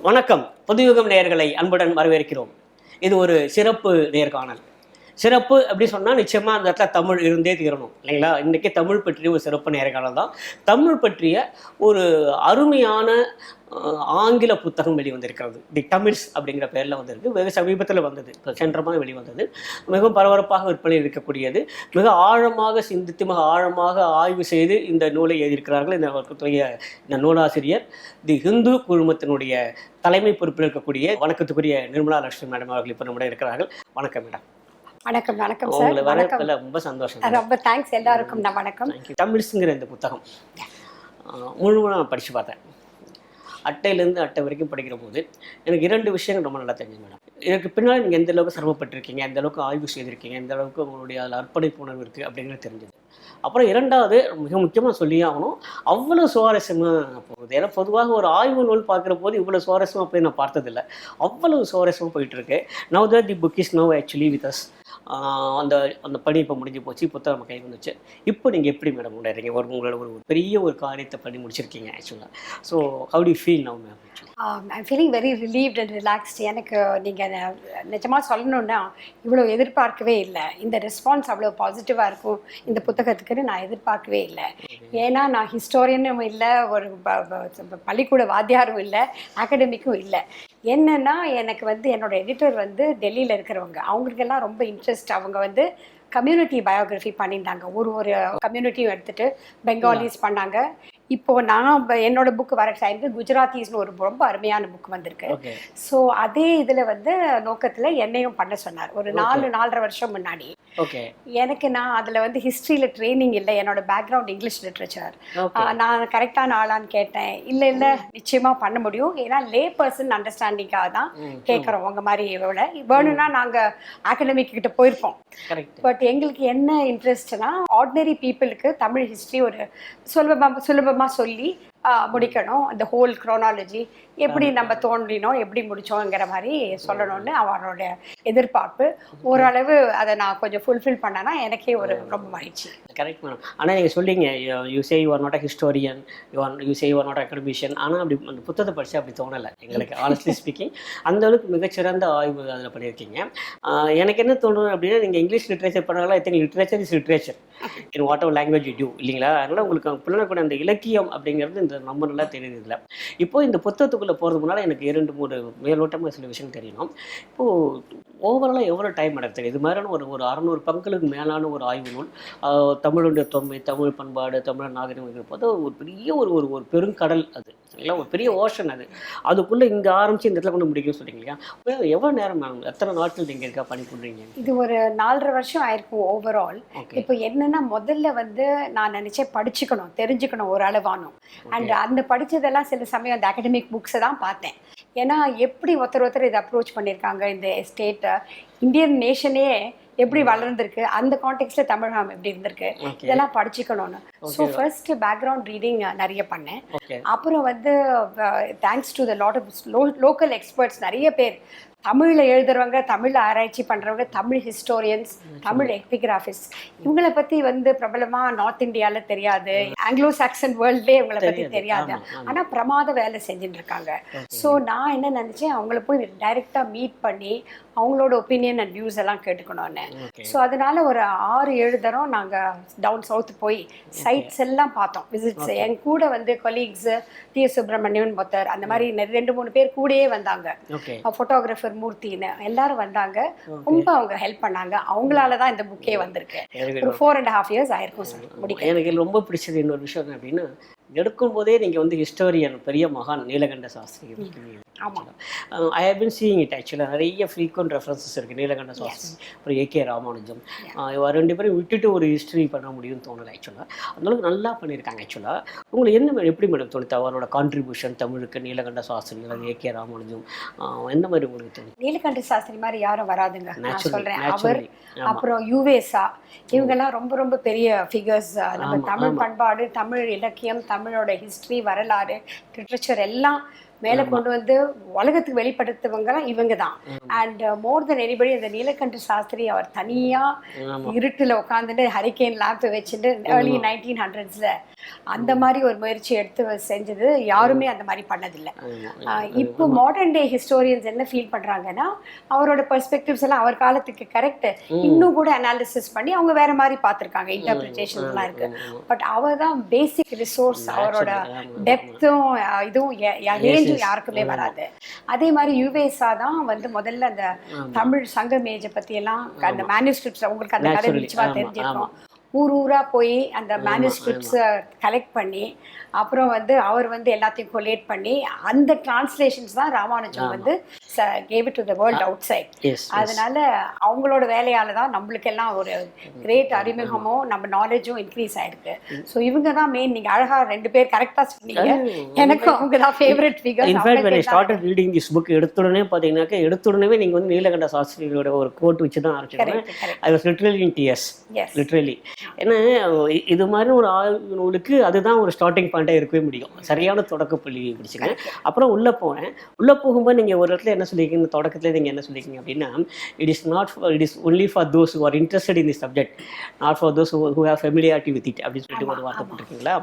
வணக்கம். புதுயுகம் நேயர்களை அன்புடன் வரவேற்கிறோம். இது ஒரு சிறப்பு நேர்காணல். சிறப்பு அப்படி சொன்னால் நிச்சயமாக அந்த இடத்துல தமிழ் இருந்தே தீரணும் இல்லைங்களா? இன்றைக்கி தமிழ் பற்றிய ஒரு சிறப்பு நேர்காணல் தான். தமிழ் பற்றிய ஒரு அருமையான ஆங்கில புத்தகம் வெளிவந்திருக்கிறது. தி தமிழ்ஸ் அப்படிங்கிற பேரில் வந்திருக்கு. வெகு சமீபத்தில் வந்தது, சென்றமாக வெளிவந்தது. மிகவும் பரபரப்பாக விற்பனை இருக்கக்கூடியது. மிக ஆழமாக சிந்தித்து மிக ஆழமாக ஆய்வு செய்து இந்த நூலை எழுதியிருக்கிறார்கள். இந்த நூலாசிரியர் தி ஹிந்து குழுமத்தினுடைய தலைமை பொறுப்பில் இருக்கக்கூடிய வணக்கத்துக்குரிய நிர்மலா லட்சுமி மேடம் அவர்கள் இப்போ நம்முடைய இருக்கிறார்கள். வணக்கம் மேடம். வணக்கம். வணக்கம் சார். உங்களை வரவேற்பதில் ரொம்ப சந்தோஷம். ரொம்ப தேங்க்ஸ் எல்லாருக்கும். நான் வணக்கம். தமிழ்ஸுங்கிற இந்த புத்தகம் முழுவதும் நான் படித்து பார்த்தேன். அட்டையிலேருந்து அட்டை வரைக்கும் படிக்கிற போது எனக்கு 2 விஷயங்கள் ரொம்ப நல்லா தெரிஞ்சு மேடம். எனக்கு பின்னால் நீங்கள் எந்த அளவுக்கு சிரமப்பட்டிருக்கீங்க, எந்த அளவுக்கு ஆய்வு செய்திருக்கீங்க, எந்த அளவுக்கு உங்களுடைய அதில் அர்ப்பணிப்பு உணர்வு இருக்குது அப்படிங்கிறது தெரிஞ்சது. அப்புறம் 2வது மிக முக்கியமாக சொல்லி ஆகணும், அவ்வளோ சுவாரஸ்யமாக போகுது. ஏன்னா பொதுவாக ஒரு ஆய்வு நூல் பார்க்குற போது இவ்வளோ சுவாரஸ்யமாக போய் நான் பார்த்ததில்லை. அவ்வளோ சுவாரஸ்யமாக போயிட்டுருக்கு. Now that the book is now actually with us. அந்த பணி இப்போ முடிஞ்சு போச்சு, புத்தகம் கை வந்துச்சு. இப்போ நீங்கள் எப்படி மேடம் உணர்றீங்க? உங்களோட ஒரு பெரிய ஒரு காரியத்தை பண்ணி முடிச்சிருக்கீங்க ஆக்சுவலாக. So how to you feel now ma'am? I'm feeling very relieved and relaxed. எனக்கு நீங்கள் நிஜமாக சொல்லணுன்னா இவ்வளோ எதிர்பார்க்கவே இல்லை. இந்த ரெஸ்பான்ஸ் அவ்வளோ பாசிட்டிவாக இருக்கும் இந்த புத்தகத்துக்குன்னு நான் எதிர்பார்க்கவே இல்லை. ஏன்னா நான் ஹிஸ்டோரியனும் இல்லை, ஒரு பள்ளிக்கூட வாத்தியாரும் இல்லை, அகாடமிக்கும் இல்லை. என்னென்னா எனக்கு என்னோடய எடிட்டர் டெல்லியில் இருக்கிறவங்க, அவங்களுக்கெல்லாம் ரொம்ப இன்ட்ரெஸ்ட். அவங்க கம்யூனிட்டி பயோகிராஃபி பண்ணியிருந்தாங்க. ஒரு கம்யூனிட்டியும் எடுத்துகிட்டு பெங்காலிஸ் பண்ணாங்க. இப்போது நான் என்னோட புக்கு வர டைமுக்கு குஜராத்தீஸ்னு ஒரு ரொம்ப அருமையான புக் வந்திருக்கு. ஸோ அதே இதில் நோக்கத்தில் என்னையும் பண்ண சொன்னார் ஒரு 4-4.5 வருஷம் முன்னாடி. எனக்கு நான் அதில் ஹிஸ்ட்ரியில் ட்ரைனிங் இல்லை, என்னோட பேக்ரவுண்ட் இங்கிலீஷ் லிட்ரேச்சர். நான் கரெக்டான ஆளான்னு கேட்டேன். இல்லை நிச்சயமாக பண்ண முடியும், ஏன்னா லே பர்சன் அண்டர்ஸ்டாண்டிங்காக தான் கேட்குறோம். உங்கள் மாதிரி வேணும்னா நாங்கள் அகாடமிக் கிட்ட போயிருப்போம். பட் எங்களுக்கு என்ன இன்ட்ரெஸ்ட்னா ஆர்டினரி பீப்புளுக்கு தமிழ் ஹிஸ்ட்ரி ஒரு சுலபமாக சொல்லி முடிக்கணும். அந்த ஹோல் குரோனாலஜி எப்படி நம்ம தோன்றினோம், எப்படி முடித்தோங்கிற மாதிரி சொல்லணும்னு அவனோட எதிர்பார்ப்பு. ஓரளவு அதை நான் கொஞ்சம் ஃபுல்ஃபில் பண்ணேன்னா எனக்கே ஒரு ரொம்ப மகிழ்ச்சி. Correct madam. ஆனால் நீங்கள் சொல்லிங்க, you say you are not a historian, you say you are not academician. ஆனால் அப்படி அந்த புத்தகத்தை படித்து அப்படி தோணலை எங்களுக்கு. ஆனஸ்ட்லி ஸ்பீக்கிங் அந்த அளவுக்கு மிகச்சிறந்த ஆய்வு அதில் பண்ணியிருக்கீங்க. எனக்கு என்ன தோணும் அப்படின்னா, நீங்கள் இங்கிலீஷ் லிட்ரேச்சர் பண்ணாலும் I think literature is literature in whatever language you do இல்லைங்களா? அதனால் உங்களுக்கு பிள்ளைங்க கூட அந்த இலக்கியம் அப்படிங்கிறது இந்த நம்ம நல்லா தெரியுது இல்லை. இப்போ இந்த புத்தகத்துக்குள்ளே போகிறது முன்னால் எனக்கு 2-3 மேலோட்டமாக சில விஷயம் தெரியணும். இப்போது ஓவராலாக எவ்வளோ டைம் எடுத்துங்க? இது மாதிரியான ஒரு 600 பங்குகளுக்கு மேலான ஒரு ஆய்வு நூல், தமிழுடைய தொன்மை, தமிழ் பண்பாடு, தமிழ் நாகரிகம் பார்த்தா ஒரு பெரிய ஒரு பெருங்கடல். அது இல்லை, ஒரு பெரிய ஓஷன். அதுக்குள்ளே இங்கே ஆரம்பித்து இந்த இடத்துல கொண்டு முடிக்கணும்னு சொல்கிறீங்க இல்லையா? எவ்வளோ நேரம் மேம், எத்தனை நாட்கள் நீங்கள் இருக்கா பண்ணி பண்ணுறீங்க? இது ஒரு 4.5 வருஷம் ஆயிருக்கும் ஓவரால். இப்போ என்னென்னா முதல்ல நான் நினச்சேன் படிச்சுக்கணும், தெரிஞ்சுக்கணும் ஓரளவானும். அண்ட் அந்த படித்ததெல்லாம் சில சமயம் அந்த அகடமிக் புக்ஸை தான் பார்த்தேன். ஏன்னா எப்படி ஒருத்தர் இதை அப்ரோச் பண்ணியிருக்காங்க, இந்த ஸ்டேட்டை, இந்தியன் நேஷனே எப்படி வளர்ந்துருக்கு, அந்த கான்டெக்ட்ல தமிழகம் எப்படி இருந்திருக்கு, இதெல்லாம் படிச்சுக்கணும்னு. ஸோ ஃபர்ஸ்ட் பேக்ரவுண்ட் ரீடிங் நிறைய பண்ணேன். அப்புறம் thanks to the lot of local experts, நிறைய பேர் தமிழில் எழுதுறவங்க, தமிழ் ஆராய்ச்சி பண்ணுறவங்க, தமிழ் ஹிஸ்டோரியன்ஸ், தமிழ் எபிகிராஃபிஸ்ட், இவங்களை பற்றி பிரபலமாக நார்த் இந்தியாவில் தெரியாது, ஆங்கிலோ சாக்சன் வேர்ல்ட்லேயே இவங்களை பற்றி தெரியாது. ஆனால் பிரமாத வேலை செஞ்சுட்டு இருக்காங்க. ஸோ நான் என்ன நினச்சேன், அவங்கள போய் டைரெக்டாக மீட் பண்ணி அவங்களோட ஒப்பீனியன் அண்ட் வியூஸ் எல்லாம் கேட்டுக்கணும்னு. ஸோ அதனால ஒரு 6-7 தரம் நாங்கள் டவுன் சவுத் போய் சைட்ஸ் எல்லாம் பார்த்தோம், விசிட்ஸ். என் கூட கொலீக்ஸு டி எஸ் சுப்பிரமணியன் மொத்தர், அந்த மாதிரி 2-3 பேர் கூடயே வந்தாங்க. ஃபோட்டோகிராஃபர் மூர்த்தின்னு எல்லாரும் வந்தாங்க. ரொம்ப அவங்க ஹெல்ப் பண்ணாங்க. அவங்களால தான் இந்த புக்கே வந்திருக்கு. ஒரு 4.5 இயர்ஸ் ஆயிருக்கும் சார் முடிக்க. எனக்கு ரொம்ப பிடிச்சது இன்னொரு விஷயம் அப்படின்னா, எடுக்கும் போதே நீங்கள் ஹிஸ்டோரியன், பெரிய மகான் நீலகண்ட சாஸ்திரி. ஆமாம், I have been seeing it ஆக்சுவலாக. நிறைய ஃப்ரீக்வெண்ட் ரெஃபரன்சஸ் இருக்குது. நீலகண்ட சாஸ்திரி, அப்புறம் ஏகே ராமானுஜம், 2 பேரும் விட்டுட்டு ஒரு ஹிஸ்ட்ரி பண்ண முடியும்னு தோணலை ஆக்சுவலாக. அந்தளவுக்கு நல்லா பண்ணியிருக்காங்க ஆக்சுவலாக. உங்களுக்கு என்ன எப்படி மேடம் தோணுது அவரோட கான்ட்ரிபியூஷன் தமிழுக்கு? நீலகண்ட சாஸ்திரி அல்லது ஏகே ராமானுஜம், எந்த மாதிரி உங்களுக்கு தோணுது? நீலகண்ட சாஸ்திரி மாதிரி யாரும் வராதுங்க, நான் சொல்கிறேன். அவர், அப்புறம் யுவேசா, இவங்கெல்லாம் ரொம்ப ரொம்ப பெரிய ஃபிகர்ஸ். நம்ம தமிழ் பண்பாடு, தமிழ் இலக்கியம், தமிழோட ஹிஸ்ட்ரி, வரலாறு, லிட்ரேச்சர் எல்லாம் மேலே கொண்டு வந்து உலகத்துக்கு வெளிப்படுத்தவங்க இவங்க தான். அண்ட் மோர் தென் எனிபடி அந்த நீலகண்ட சாஸ்திரி அவர் தனியாக இருட்டில் உட்காந்துட்டு ஹரிகேன் லேம்ப் வச்சுட்டு ஏர்லி 1900s அந்த மாதிரி ஒரு முயற்சி எடுத்து செஞ்சது யாருமே அந்த மாதிரி பண்ணதில்லை. இப்போ மாடர்ன் டே ஹிஸ்டோரியன்ஸ் என்ன ஃபீல் பண்ணுறாங்கன்னா அவரோட பெர்ஸ்பெக்டிவ்ஸ் எல்லாம் அவர் காலத்துக்கு கரெக்ட், இன்னும் கூட அனாலிசிஸ் பண்ணி அவங்க வேற மாதிரி பார்த்துருக்காங்க, இன்டர்பிரிட்டேஷன்ஸ்லாம் இருக்கு. பட் அவர் தான் பேசிக் ரிசோர்ஸ், அவரோட டெப்த்தும் இதுவும் ரேஞ்சும் யாருக்குமே வராது. அதே மாதிரி யுவேசா தான் வந்து முதல்ல அந்த தமிழ் சங்கமேஜை பற்றி எல்லாம் அந்த மேனுஸ்கிரிப்ட்ஸ் உங்களுக்கு அந்த கதை நிச்சயமாக தெரிஞ்சிருக்கோம். ஊர் ஊராக போய் அந்த மேனுஸ்கிரிப்ட்ஸை கலெக்ட் பண்ணி அப்புறம் வந்து அவர் வந்து எல்லாத்தையும் கொலேட் பண்ணி அந்த டிரான்ஸ்லேஷன்ஸ் தான் ராமானுஜம் வந்து gave it to the world outside. அதனால அவங்களோட வேலையால தான் நம்மளுக்கெல்லாம் ஒரு கிரேட் அறிமுகமும் நம்ம நாலேஜும் இன்க்ரீஸ் ஆயிருக்கு. ஸோ இவங்க தான் மெயின். நீங்கள் அழகா 2 பேர் கரெக்டாக சொன்னீங்க. எனக்கு அவங்க தான் favourite figure. In fact when I started reading this book, எடுத்துடனே பார்த்தீங்கன்னாக்க எடுத்துடனே நீங்கள் வந்து நீலகண்ட சாஸ்திரியோட ஒரு கோட் வச்சு தான் ஆரம்பிச்சிருக்கேன். I was literally in tears. Literally. ஏன்னா இது மாதிரி ஒரு ஆய்வு நூலுக்கு அதுதான் ஒரு ஸ்டார்டிங் பாயிண்டாக இருக்கவே முடியும். சரியான தொடக்க புள்ளி பிடிச்சிங்க. அப்புறம் உள்ளே போனேன். உள்ளே போகும்போது நீங்கள் ஒரு இடத்துல என்ன சொல்லியிருக்கீங்க, தொடக்கத்தில் நீங்கள் என்ன சொல்லியிருக்கீங்க அப்படின்னா, it is only for those who are interested in the subject, not for those who have familiarity with it அப்படின்னு சொல்லிட்டு ஒரு வார்த்தை போட்டிருக்கீங்களா.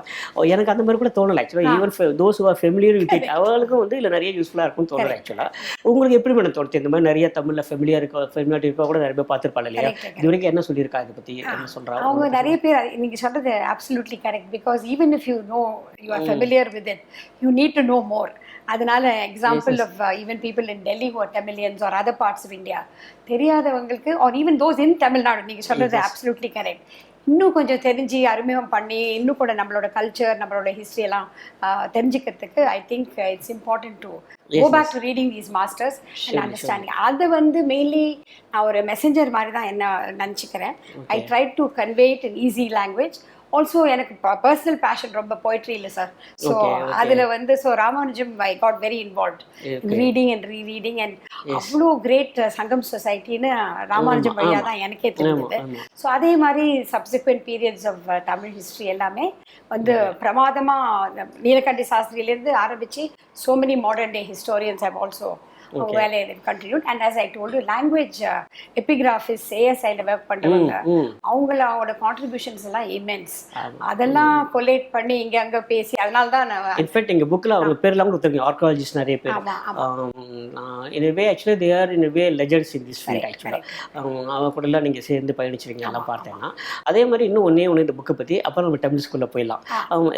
எனக்கு அந்த மாதிரி கூட தோணலை ஆக்சுவலாக. Even those who are familiar with it அவங்களுக்கும் வந்து இல்லை நிறைய யூஸ்ஃபுல்லாக இருக்கும்னு தோணலை ஆக்சுவலாக. உங்களுக்கு எப்படி மேடம் தோணுச்சு? இந்த மாதிரி நிறைய தமிழில் ஃபெமிலியாரிட்டி இருக்கா கூட நிறைய பேர் பார்த்துருப்பாங்க இல்லையா? இது வரைக்கும் என்ன சொல்லியிருக்கா இதை பற்றி என்ன சொல்கிறாங்க? அவங்க நிறைய பேர் நீங்கள் சொல்கிறது absolutely correct, because even if you know you are familiar with it, you need to know more. அதனால example of even people in Delhi who are Tamilians or other parts of India, தெரியாதவங்களுக்கு or even those in Tamil Nadu, நீங்கள் சொல்கிறது absolutely correct, இன்னும் கொஞ்சம் தெரிஞ்சு அறிமுகம் பண்ணி இன்னும் கூட நம்மளோட கல்ச்சர் நம்மளோட ஹிஸ்ட்ரி எல்லாம் தெரிஞ்சுக்கிறதுக்கு I think it's important to go back to reading these masters and understanding. அது வந்து மெயின்லி நான் ஒரு மெசஞ்சர் மாதிரி தான் என்ன நினச்சிக்கிறேன். I try to convey it in easy language. Also எனக்கு பர்சனல் பேஷன் ரொம்ப போய்ட்ரி இல்லை சார். ஸோ அதில் வந்து so Ramanujam I got very involved reading and rereading and அவ்வளோ கிரேட் சங்கம் சொசைட்டின்னு ராமானுஜம் வழியாக தான் எனக்கே தெரிஞ்சது. ஸோ அதே மாதிரி subsequent periods of Tamil history எல்லாமே வந்து பிரமாதமாக நீலகண்ட சாஸ்திரியிலேருந்து ஆரம்பித்து so many modern day historians have also continued. And as I told you, language epigraphists ASI ல work பண்றவங்க அவங்களோட contributions எல்லாம் immense. அதெல்லாம் கொலேட் பண்ணி இங்க அங்க பேசி அதனால தான் இன்ஃபேக்ட் எங்க புக்ல அவங்க பேர்லாம் கொடுத்துருக்கீங்க, ஆர்காலஜிஸ்ட் நிறைய பேர். in a way actually they are in a way legends in this field actually. அவங்க கூட எல்லாம் நீங்க சேர்ந்து பயணிச்சிருக்கீங்க எல்லாம் பார்த்தேன்னா. அதே மாதிரி இன்னும் ஒன்னே இந்த புக்கை பத்தி அப்புறம் நம்ம தமிழ் ஸ்கூல்ல போயிடலாம்.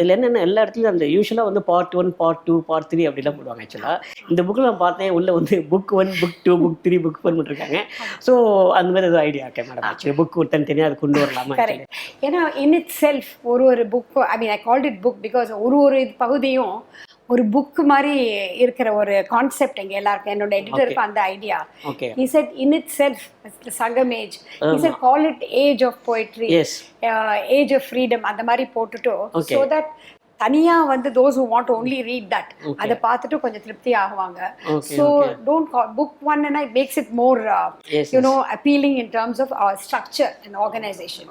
இதுல என்னென்ன எல்லா இடத்துலயும் அந்த யூஸ்வலா வந்து பார்ட் 1 பார்ட் 2 பார்ட் 3 அப்படிலாம் போடுவாங்க. ஆக்சுவலா இந்த புக்கில் நான் பார்த்தேன் உள்ள வந்து புக் 1 புக் 2 புக் 3 புக் 4 பண்ணிருக்காங்க. ஸோ அந்த மாதிரி ஏதோ ஐடியா இருக்கேன் மேடம். ஆக்சுவலி புக் தனித்தனியாக அது கொண்டு வரலாமா? ஏன்னா இன் இட் செல்ஃப் ஒரு book, I mean I called it book because ஒரு பகுதியும் ஒரு புக் மாதிரி இருக்கிற ஒரு கான்செப்ட் எங்க எல்லாருக்கும். என்னோட எடிட்டருக்கும் அந்த idea. He said in itself சங்கம் age, he said call it age of poetry, age of freedom அந்த மாதிரி போட்டுட்டோ so that தனியா வந்து those who want to only read that அதை பார்த்துட்டு கொஞ்சம் திருப்தி ஆகுவாங்க. So don't call book 1 and it makes it more you know appealing in terms of our structure and organization.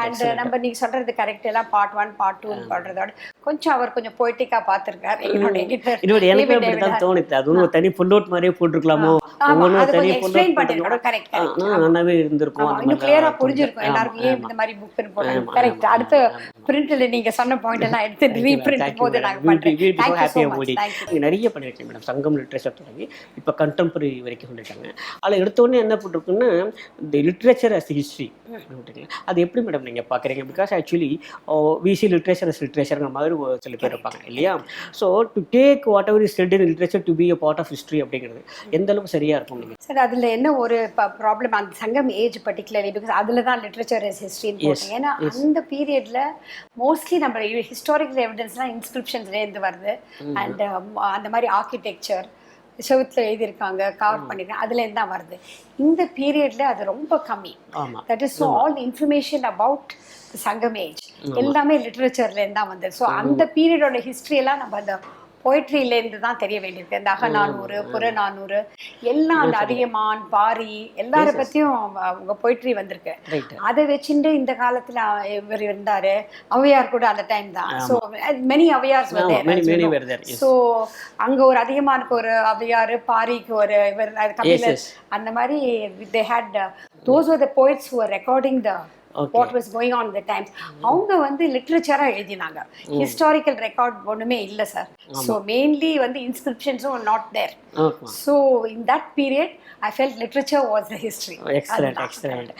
And நம்ம நீங்க சொல்றது கரெக்ட். எல்லாம் பார்ட் 1 பார்ட் 2 பண்றதோட கொஞ்சம் அவர் கொஞ்சம் போய்ட்டிக்கா பார்த்திருக்காரு எங்களோட எடிட்டர். இன்னொரு எனக்கு அப்படி தான் தோணுது. அது ஒரு தனி ஃபுல் நோட் மாதிரியே போட்டுருக்கலாமோ, ஒவ்வொரு தனி ஃபுல் நோட் பண்ணிரோட கரெக்ட் நல்லாவே இருந்திருக்கும். இன்னும் கிளியரா புரிஞ்சிருக்கும் எல்லாருக்கும் ஏன் இந்த மாதிரி புக் போடுறாங்க. கரெக்ட். அடுத்த பிரிண்ட்ல நீங்க சொன்ன பாயிண்ட் எல்லாம் எடுத்து நிறைய பண்ணிருக்கேன் மேடம். சங்கம் லிட்ரேச்சர் தொடங்கி இப்போ கண்டெம்பரரி வரைக்கும் சொல்லியிருக்காங்க. அதில் எடுத்தோடனே என்ன போட்டிருக்குன்னா தி லிட்ரேச்சர் அஸ் ஹிஸ்ட்ரி. அது எப்படி மேடம் நீங்கள் பார்க்குறீங்க? Because actually we see literature as லிட்ரேச்சர்ங்கிற மாதிரி சில பேர் இருப்பாங்க இல்லையா? So to take whatever is studied in literature to be a part of history அப்படிங்கிறது எந்த அளவுக்கு சரியாக இருக்கும் நீங்கள்? சார் அதில் என்ன ஒரு ப்ராப்ளம் அந்த சங்கம் ஏஜ் பர்டிகுலர்லி பிகாஸ் அதில் தான் லிட்ரேச்சர் அஸ் ஹிஸ்ட்ரின்னு போட்டேன். ஏன்னா அந்த பீரியடில் மோஸ்ட்லி நம்ம ஹிஸ்டாரிக்கல் எவிடன்ஸ்லாம் இன்ஸ்கிரிப்ஷன்ஸ்லேருந்து வருது. அண்ட் அந்த மாதிரி ஆர்கிடெக்சர் செவுத்தில் எழுதியிருக்காங்க, கவர் பண்ணியிருக்காங்க, அதுலேருந்து தான் வருது. இந்த பீரியடில் அது ரொம்ப கம்மி. That is so all information about சங்கம் ஏஜ் எல்லாமே லிட்ரேச்சர்லேருந்து தான் வந்தது. ஸோ அந்த பீரியடோட ஹிஸ்ட்ரியெல்லாம் நம்ம அந்த போய்ட்ரியிலேருந்து தான் தெரிய வேண்டியிருக்கு. இந்த அகநானூறு, புறநானூறு எல்லாம் அந்த அதியமான், பாரி எல்லாரை பற்றியும் அவங்க போய்ட்ரி வந்திருக்கு. அதை வச்சுட்டு இந்த காலத்தில் இவர் இருந்தார், ஔவையார் கூட அந்த டைம் தான். ஸோ மெனி ஔவையார்ஸ் வந்து ஸோ அங்கே ஒரு அதியமானுக்கு ஒரு ஔவையார், பாரிக்கு ஒரு இவர் கபிலர், அந்த மாதிரி they had those were the poets who were recording the what was going on at the times. அவங்க வந்து லிட்ரேச்சரா எழுதினாங்க, ஹிஸ்டாரிக்கல் ரெக்கார்ட் ஒண்ணுமே இல்லை சார். ஸோ மெயின்லி வந்து இன்ஸ்கிரிப்ஷன்ஸும் not there. So in that period I felt literature was the history. Excellent.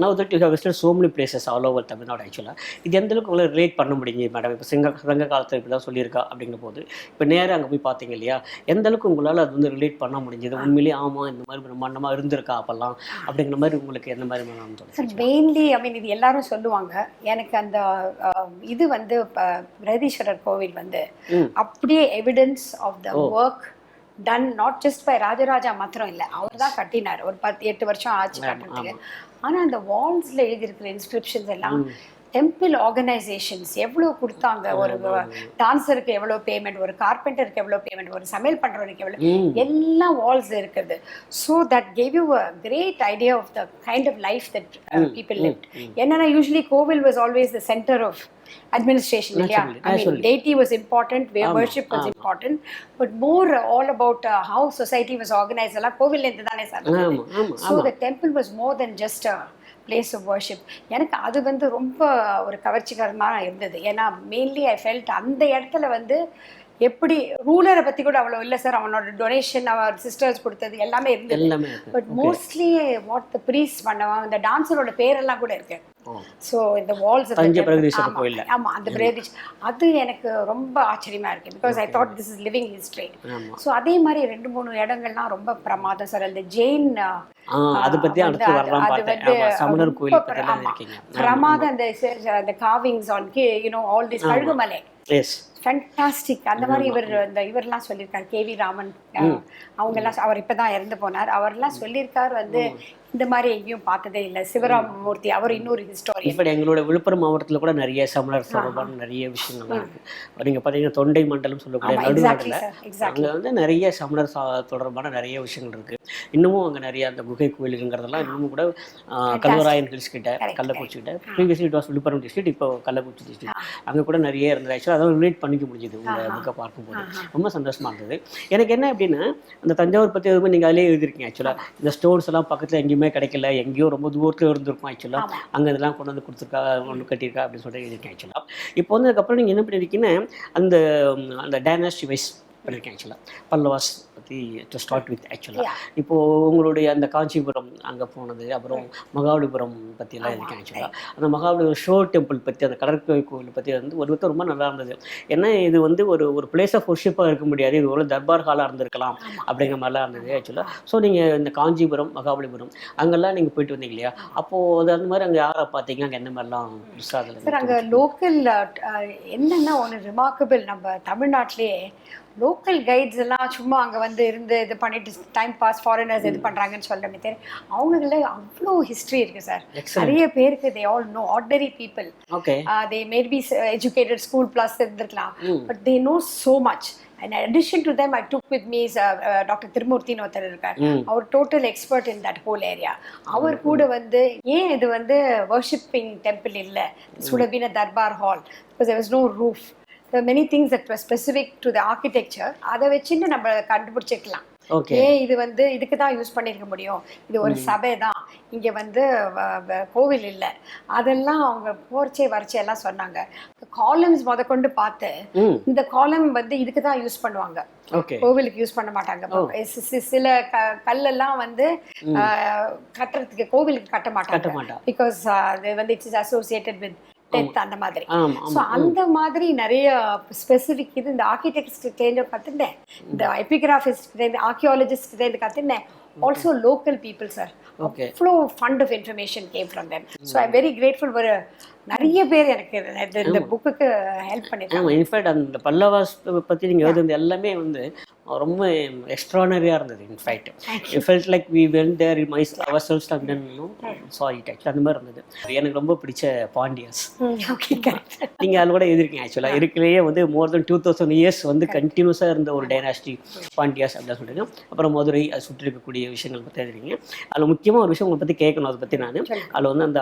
Now that you have visited so many places all over Tamil Nadu actually, இது எந்த அளவுக்கு உங்களை relate பண்ண முடியுங்க மேடம்? இப்போ சங்க காலத்தில் இப்படி தான் சொல்லியிருக்கா அப்படிங்கிற போது இப்போ நேராக அங்கே போய் பார்த்தீங்க இல்லையா, எந்த அளவுக்கு உங்களால் அது வந்து ரிலேட் பண்ண முடிஞ்சது? உண்மையிலேயே ஆமாம் இந்த மாதிரி பிரம்மாண்டமாக இருந்திருக்கா அப்போல்லாம் அப்படிங்கிற மாதிரி உங்களுக்கு எந்த மாதிரி மேடம் தோணுது? மெயின்லி ஐ மீன் இது எல்லாரும் சொல்லுவாங்க. எனக்கு அந்த இது வந்து பிரகதீஸ்வரர் கோவில் வந்து அப்படியே evidence of the work done not just by Rajaraja மாத்திரம் இல்லை, அவர் தான் கட்டினார். ஒரு 10-8 வருஷம் ஆச்சு கட்டுறதுக்கு. ஆனால் அந்த வால்ஸில் எழுதியிருக்கிற இன்ஸ்கிரிப்ஷன்ஸ் எல்லாம் டெம்பிள் ஆர்கனைசேஷன்ஸ் எவ்வளோ கொடுத்தாங்க, ஒரு டான்ஸருக்கு எவ்வளோ பேமெண்ட், ஒரு கார்பெண்டருக்கு எவ்வளோ பேமெண்ட், ஒரு சமையல் பண்ணுறவருக்கு எவ்வளோ, எல்லாம் வால்ஸ் இருக்குது. So that gave you a great idea of the kind of life that people lived. என்னன்னா யூஸ்வலி கோவில் was always the centre of administration. I mean deity was important, worship was important, but more all about how society was organized. alla kovil endu thane sir. So the temple was more than just a place of worship. எனக்கு அது வந்து ரொம்ப ஒரு கவர்ச்சிகரமாக இருந்தது. ஏன்னா mainly I felt அந்த இடத்துல வந்து எப்படி ரூலரை பற்றி கூட அவ்வளோ இல்லை சார், அவனோட டொனேஷன் அவர் சிஸ்டர்ஸ் கொடுத்தது எல்லாமே இருந்தது. But mostly what the priest பண்ணவன், இந்த டான்ஸரோட பேரெல்லாம் கூட இருக்கு. ஸோ இந்த வால்ஸ் ஆமாம் அந்த பிரகதீஷ் அது எனக்கு ரொம்ப ஆச்சரியமாக இருக்குது. Because I thought this is living history. So அதே மாதிரி 2-3 இடங்கள்லாம் ரொம்ப பிரமாதம் சார். அந்த ஜெயின் அது வந்து பிரமாதம். அந்த carvings on all this Kazhugumalai fantastic. அந்த மாதிரி இவர்லாம் சொல்லியிருக்காரு, கேவி ராமன் அவங்கெல்லாம். அவர் இப்போதான் இறந்து போனார். அவர்லாம் சொல்லியிருக்கார் வந்து இந்த மாதிரி எங்கேயும் பார்த்ததே இல்லை. சிவராமமூர்த்தி அவர் இன்னொரு ஹிஸ்டாரியன். இப்போ எங்களோட விழுப்புரம் மாவட்டத்தில் கூட நிறைய சமணர் தொடர்பான நிறைய விஷயங்கள்லாம் இருக்குது. நீங்கள் பார்த்தீங்கன்னா தொண்டை மண்டலம் சொல்லக்கூடிய நடுநாட்டில் அங்கே வந்து நிறைய சமணர் தொடர்பான நிறைய விஷயங்கள் இருக்குது. இன்னமும் அங்கே நிறைய அந்த குகை கோயிலுங்கிறதெல்லாம் இன்னமும் கூட கல்வராயன் ஹில்ஸ் கிட்ட, கள்ளக்குறிச்சி கிட்ட, previously it was Viluppuram district, இப்போ கள்ளக்குறிச்சி டிஸ்ட்ரிக்ட், அங்கே கூட நிறைய இருந்தது. ஆக்சுவலாக அதெல்லாம் ரிலேட் பண்ணிக்க முடிஞ்சது உங்கள் புக்கை பார்க்கும்போது. ரொம்ப சந்தோஷமாக இருந்தது. எனக்கு என்ன அப்படின்னா, அந்த தஞ்சாவூர் பற்றி எதுவுமே நீங்கள் அதிலே எழுதிருக்கீங்க. ஆக்சுவலாக இந்த ஸ்டோன்ஸ் எல்லாம் பக்கத்தில் எங்கேயுமே கிடைக்கல, எங்கேயோ ரொம்ப தூரத்தில் இருந்திருக்கும். ஆக்சுவலாக அங்கே இதெல்லாம் கொண்டு வந்து கொடுத்துருக்கா, ஒன்று கட்டியிருக்கா அப்படின்னு சொல்லிட்டு எழுதியிருக்கேன். ஆக்சுவலாக இப்போ வந்து அதுக்கப்புறம் நீங்கள் என்ன பண்ணியிருக்கீங்கன்னா அந்த அந்த டைனாஸ்டி வைஸ் பண்ணியிருக்கேன். ஆக்சுவலாக பல்லவாஸ் பற்றி டு ஸ்டார்ட் வித். ஆக்சுவலாக இப்போது உங்களுடைய அந்த காஞ்சிபுரம் அங்கே போனது, அப்புறம் மகாபலிபுரம் பற்றியெல்லாம் இருக்கேன். ஆக்சுவலாக அந்த மகாபலிபுரம் ஷோர் டெம்பிள் பற்றி, அந்த கடற்கரை கோவில் பற்றி வந்து ஒரு விதத்தை ரொம்ப நல்லா இருந்தது. ஏன்னா இது வந்து ஒரு பிளேஸ் ஆஃப் ஒர்ஷிப்பாக இருக்க முடியாது, இது ஒரு தர்பார் ஹாலாக இருந்திருக்கலாம் அப்படிங்கிற மாதிரிலாம் இருந்தது. ஆக்சுவலாக ஸோ நீங்கள் இந்த காஞ்சிபுரம், மகாபலிபுரம் அங்கெல்லாம் நீங்கள் போயிட்டு வந்தீங்க இல்லையா, அப்போது அது அந்த மாதிரி அங்கே யாரை பார்த்தீங்க, அங்கே என்ன மாதிரிலாம் புதுசாக சார்? அங்கே லோக்கல் என்னென்னா ஒன்று ரிமார்க்கபிள், நம்ம தமிழ்நாட்டிலே லோக்கல் கைட்ஸ் எல்லாம் சும்மா அங்கே வந்து இருந்து இது பண்ணிட்டு டைம் பாஸ், ஃபாரினர்ஸ் இது பண்ணுறாங்கன்னு சொல்கிறமே தெரியும். அவங்கள அவ்வளோ ஹிஸ்ட்ரி இருக்குது சார். நிறைய பேருக்கு they all know, ordinary people, they might be educated, school plus இருந்திருக்கலாம், but they know so much. And in addition to them, I took with me Dr. த்ரிமூர்த்தின்னு ஒருத்தர் இருக்கார். அவர் total expert in that whole area. அவர் கூட வந்து ஏன் இது வந்து வர்ஷிப்பிங் டெம்பிள் இல்லை, it's would have been a durbar hall, because there was no roof. There are many things that were specific to the architecture. அதை வச்சுட்டு நம்ம கண்டுபிடிச்சிக்கலாம். ஏன் இது வந்து இதுக்கு தான் யூஸ் பண்ணியிருக்க முடியும், இது ஒரு சபை தான், இங்கே வந்து கோவில் இல்லை, அதெல்லாம் அவங்க போர்ச்சே வரைச்சி எல்லாம் சொன்னாங்க. காலம்ஸ் கொண்டு பார்த்து இந்த காலம் வந்து இதுக்கு தான் யூஸ் பண்ணுவாங்க, கோவிலுக்கு யூஸ் பண்ண மாட்டாங்க. சில கல்லெல்லாம் வந்து கட்டுறதுக்கு கோவிலுக்கு கட்ட மாட்டாங்க, பிகாஸ் வந்து it's is associated with death அந்த மாதிரி. ஸோ அந்த மாதிரி நிறைய ஸ்பெசிஃபிக் இது இந்த ஆர்கிடெக்ட்ஸ்கிட்டேருந்து கற்றுட்டேன், இந்த எபிகிராஃபிஸ்ட்கிட்டேருந்து, ஆர்கியாலஜிஸ்ட்கிட்டேருந்து கற்றுட்டேன். Also local people, sir. Okay. Flow fund of information came from them. So I'm very grateful for நிறைய பேர் எனக்கு இந்த புக்குக்கு ஹெல்ப் பண்ணிருக்காங்க. ஆமாம், இன்ஃபேக்ட் அந்த பல்லவாஸ் பற்றி நீங்கள் எழுதுனது எல்லாமே வந்து ரொம்ப எக்ஸ்ட்ரானரியாக இருந்தது. In fact felt like we went there my ourselves and then sorry ஆக்சுவலாக அந்த மாதிரி இருந்தது. எனக்கு ரொம்ப பிடிச்ச பாண்டியாஸ். நீங்கள் அதில் கூட எழுதிருக்கீங்க. ஆக்சுவலாக இருக்கலையே வந்து மோர் தென் 2000 இயர்ஸ் வந்து கண்டினியூஸாக இருந்த ஒரு டைனாஸ்டி பாண்டியாஸ் அப்படின்னு சொல்லிட்டு. அப்புறம் மதுரை அதை சுற்றி இருக்கக்கூடிய விஷயங்கள் பற்றி எழுதிருக்கீங்க. அதில் முக்கியமாக ஒரு விஷயம் உங்களை பற்றி கேட்கணும். அதை பற்றி நான் அதில் வந்து அந்த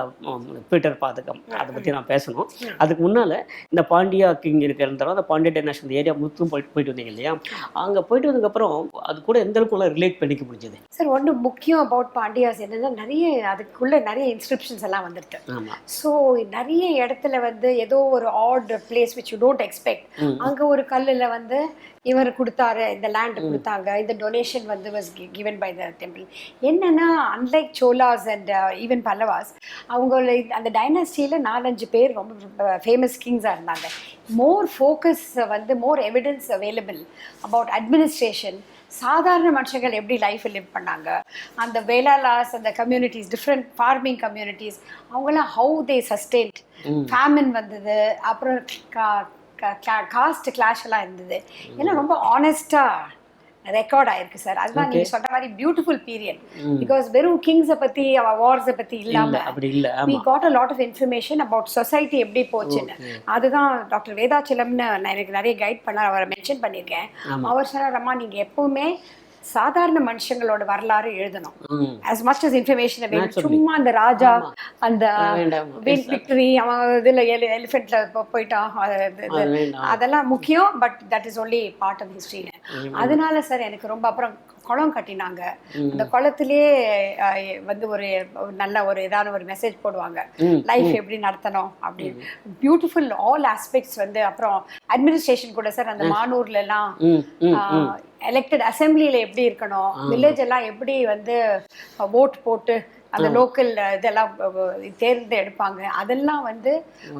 பீட்டர் பாதகம் அதை பற்றி நான் பேசணும். அதுக்கு முன்னால் இந்த பாண்டியா கிங் இருக்கிற அந்த பாண்டியா டைனாஸ்டி ஏரியா முற்றும் போயிட்டு வந்தீங்க இல்லையா? அங்கே போயிட்டு வந்ததுக்கப்புறம் அது கூட எந்த அளவுக்குள்ள ரிலேட் பண்ணிக்க முடிஞ்சது? சார் ஒன்று முக்கியம் அபவுட் பாண்டியாஸ் என்னன்னா நிறைய அதுக்குள்ள நிறைய இன்ஸ்கிரிப்ஷன்ஸ் எல்லாம் வந்துருக்கு. ஸோ நிறைய இடத்துல வந்து ஏதோ ஒரு add place which you don't expect, அங்கே ஒரு கல்லில் வந்து இவர் கொடுத்தாரு, இந்த லேண்ட் கொடுத்தாங்க, இந்த டொனேஷன் வந்து was given by the temple. என்னன்னா unlike Cholas and even Pallavas, அவங்கள அந்த டைனாஸ்டியில் 4-5 பேர் ரொம்ப ஃபேமஸ் கிங்ஸாக இருந்தாங்க. மோர் ஃபோக்கஸ் வந்து மோர் எவிடன்ஸ் அவைலபிள் அபவுட் அட்மினிஸ்ட்ரேஷன், சாதாரண மனுஷங்கள் எப்படி லைஃப் லிவ் பண்ணாங்க, அந்த வேளாளாஸ், அந்த கம்யூனிட்டிஸ், டிஃப்ரெண்ட் ஃபார்மிங் கம்யூனிட்டிஸ், அவங்களாம் ஹவு தே சஸ்டெயின்ட். ஃபேமின் வந்தது, அப்புறம் காஸ்ட் கிளாஷ் எல்லாம் இருந்தது. ஏன்னா ரொம்ப ஆனஸ்டாக ரெக்கார்ட் ஆயிருக்கு சார். அதுதான் நீங்க சொல்ற மாதிரி பியூட்டிஃபுல் பீரியட். பிகாஸ் வெறும் கிங்ஸை பத்தி வார்ஸை பத்தி இல்லாம we got a lot of information about society எப்படி போச்சுன்னு. அதுதான் டாக்டர் வேதாச்சலம்னு எனக்கு நிறைய கைட் பண்ணார், அவரை மென்ஷன் பண்ணியிருக்கேன். அவர் சொன்னாரம்மா நீங்க எப்பவுமே சாதாரண மனுஷங்களோட வரலாறு எழுதணும். as much as information available. சும்மா அந்த ராஜா அந்த விக்டரி அவன் இதுல எலிஃபென்ட்ல போயிட்டான் அதெல்லாம் முக்கியம், but that is only part of history. அதனால சார் எனக்கு ரொம்ப அப்புறம் குளம் கட்டினாங்க. அந்த குளத்திலே வந்து ஒரு நல்ல ஒரு ஏதாவது ஒரு மெசேஜ் போடுவாங்க, லைஃப் எப்படி நடத்தணும் அப்படின்னு. பியூட்டிஃபுல் ஆல் ஆஸ்பெக்ட்ஸ் வந்து. அப்புறம் அட்மினிஸ்ட்ரேஷன் கூட சார் அந்த மானூர்ல எல்லாம் எலெக்டட் அசம்பிளியில எப்படி இருக்கணும், வில்லேஜ் எல்லாம் எப்படி வந்து ஓட் போட்டு அந்த லோக்கல் இதெல்லாம் தேர்ந்து எடுப்பாங்க, அதெல்லாம் வந்து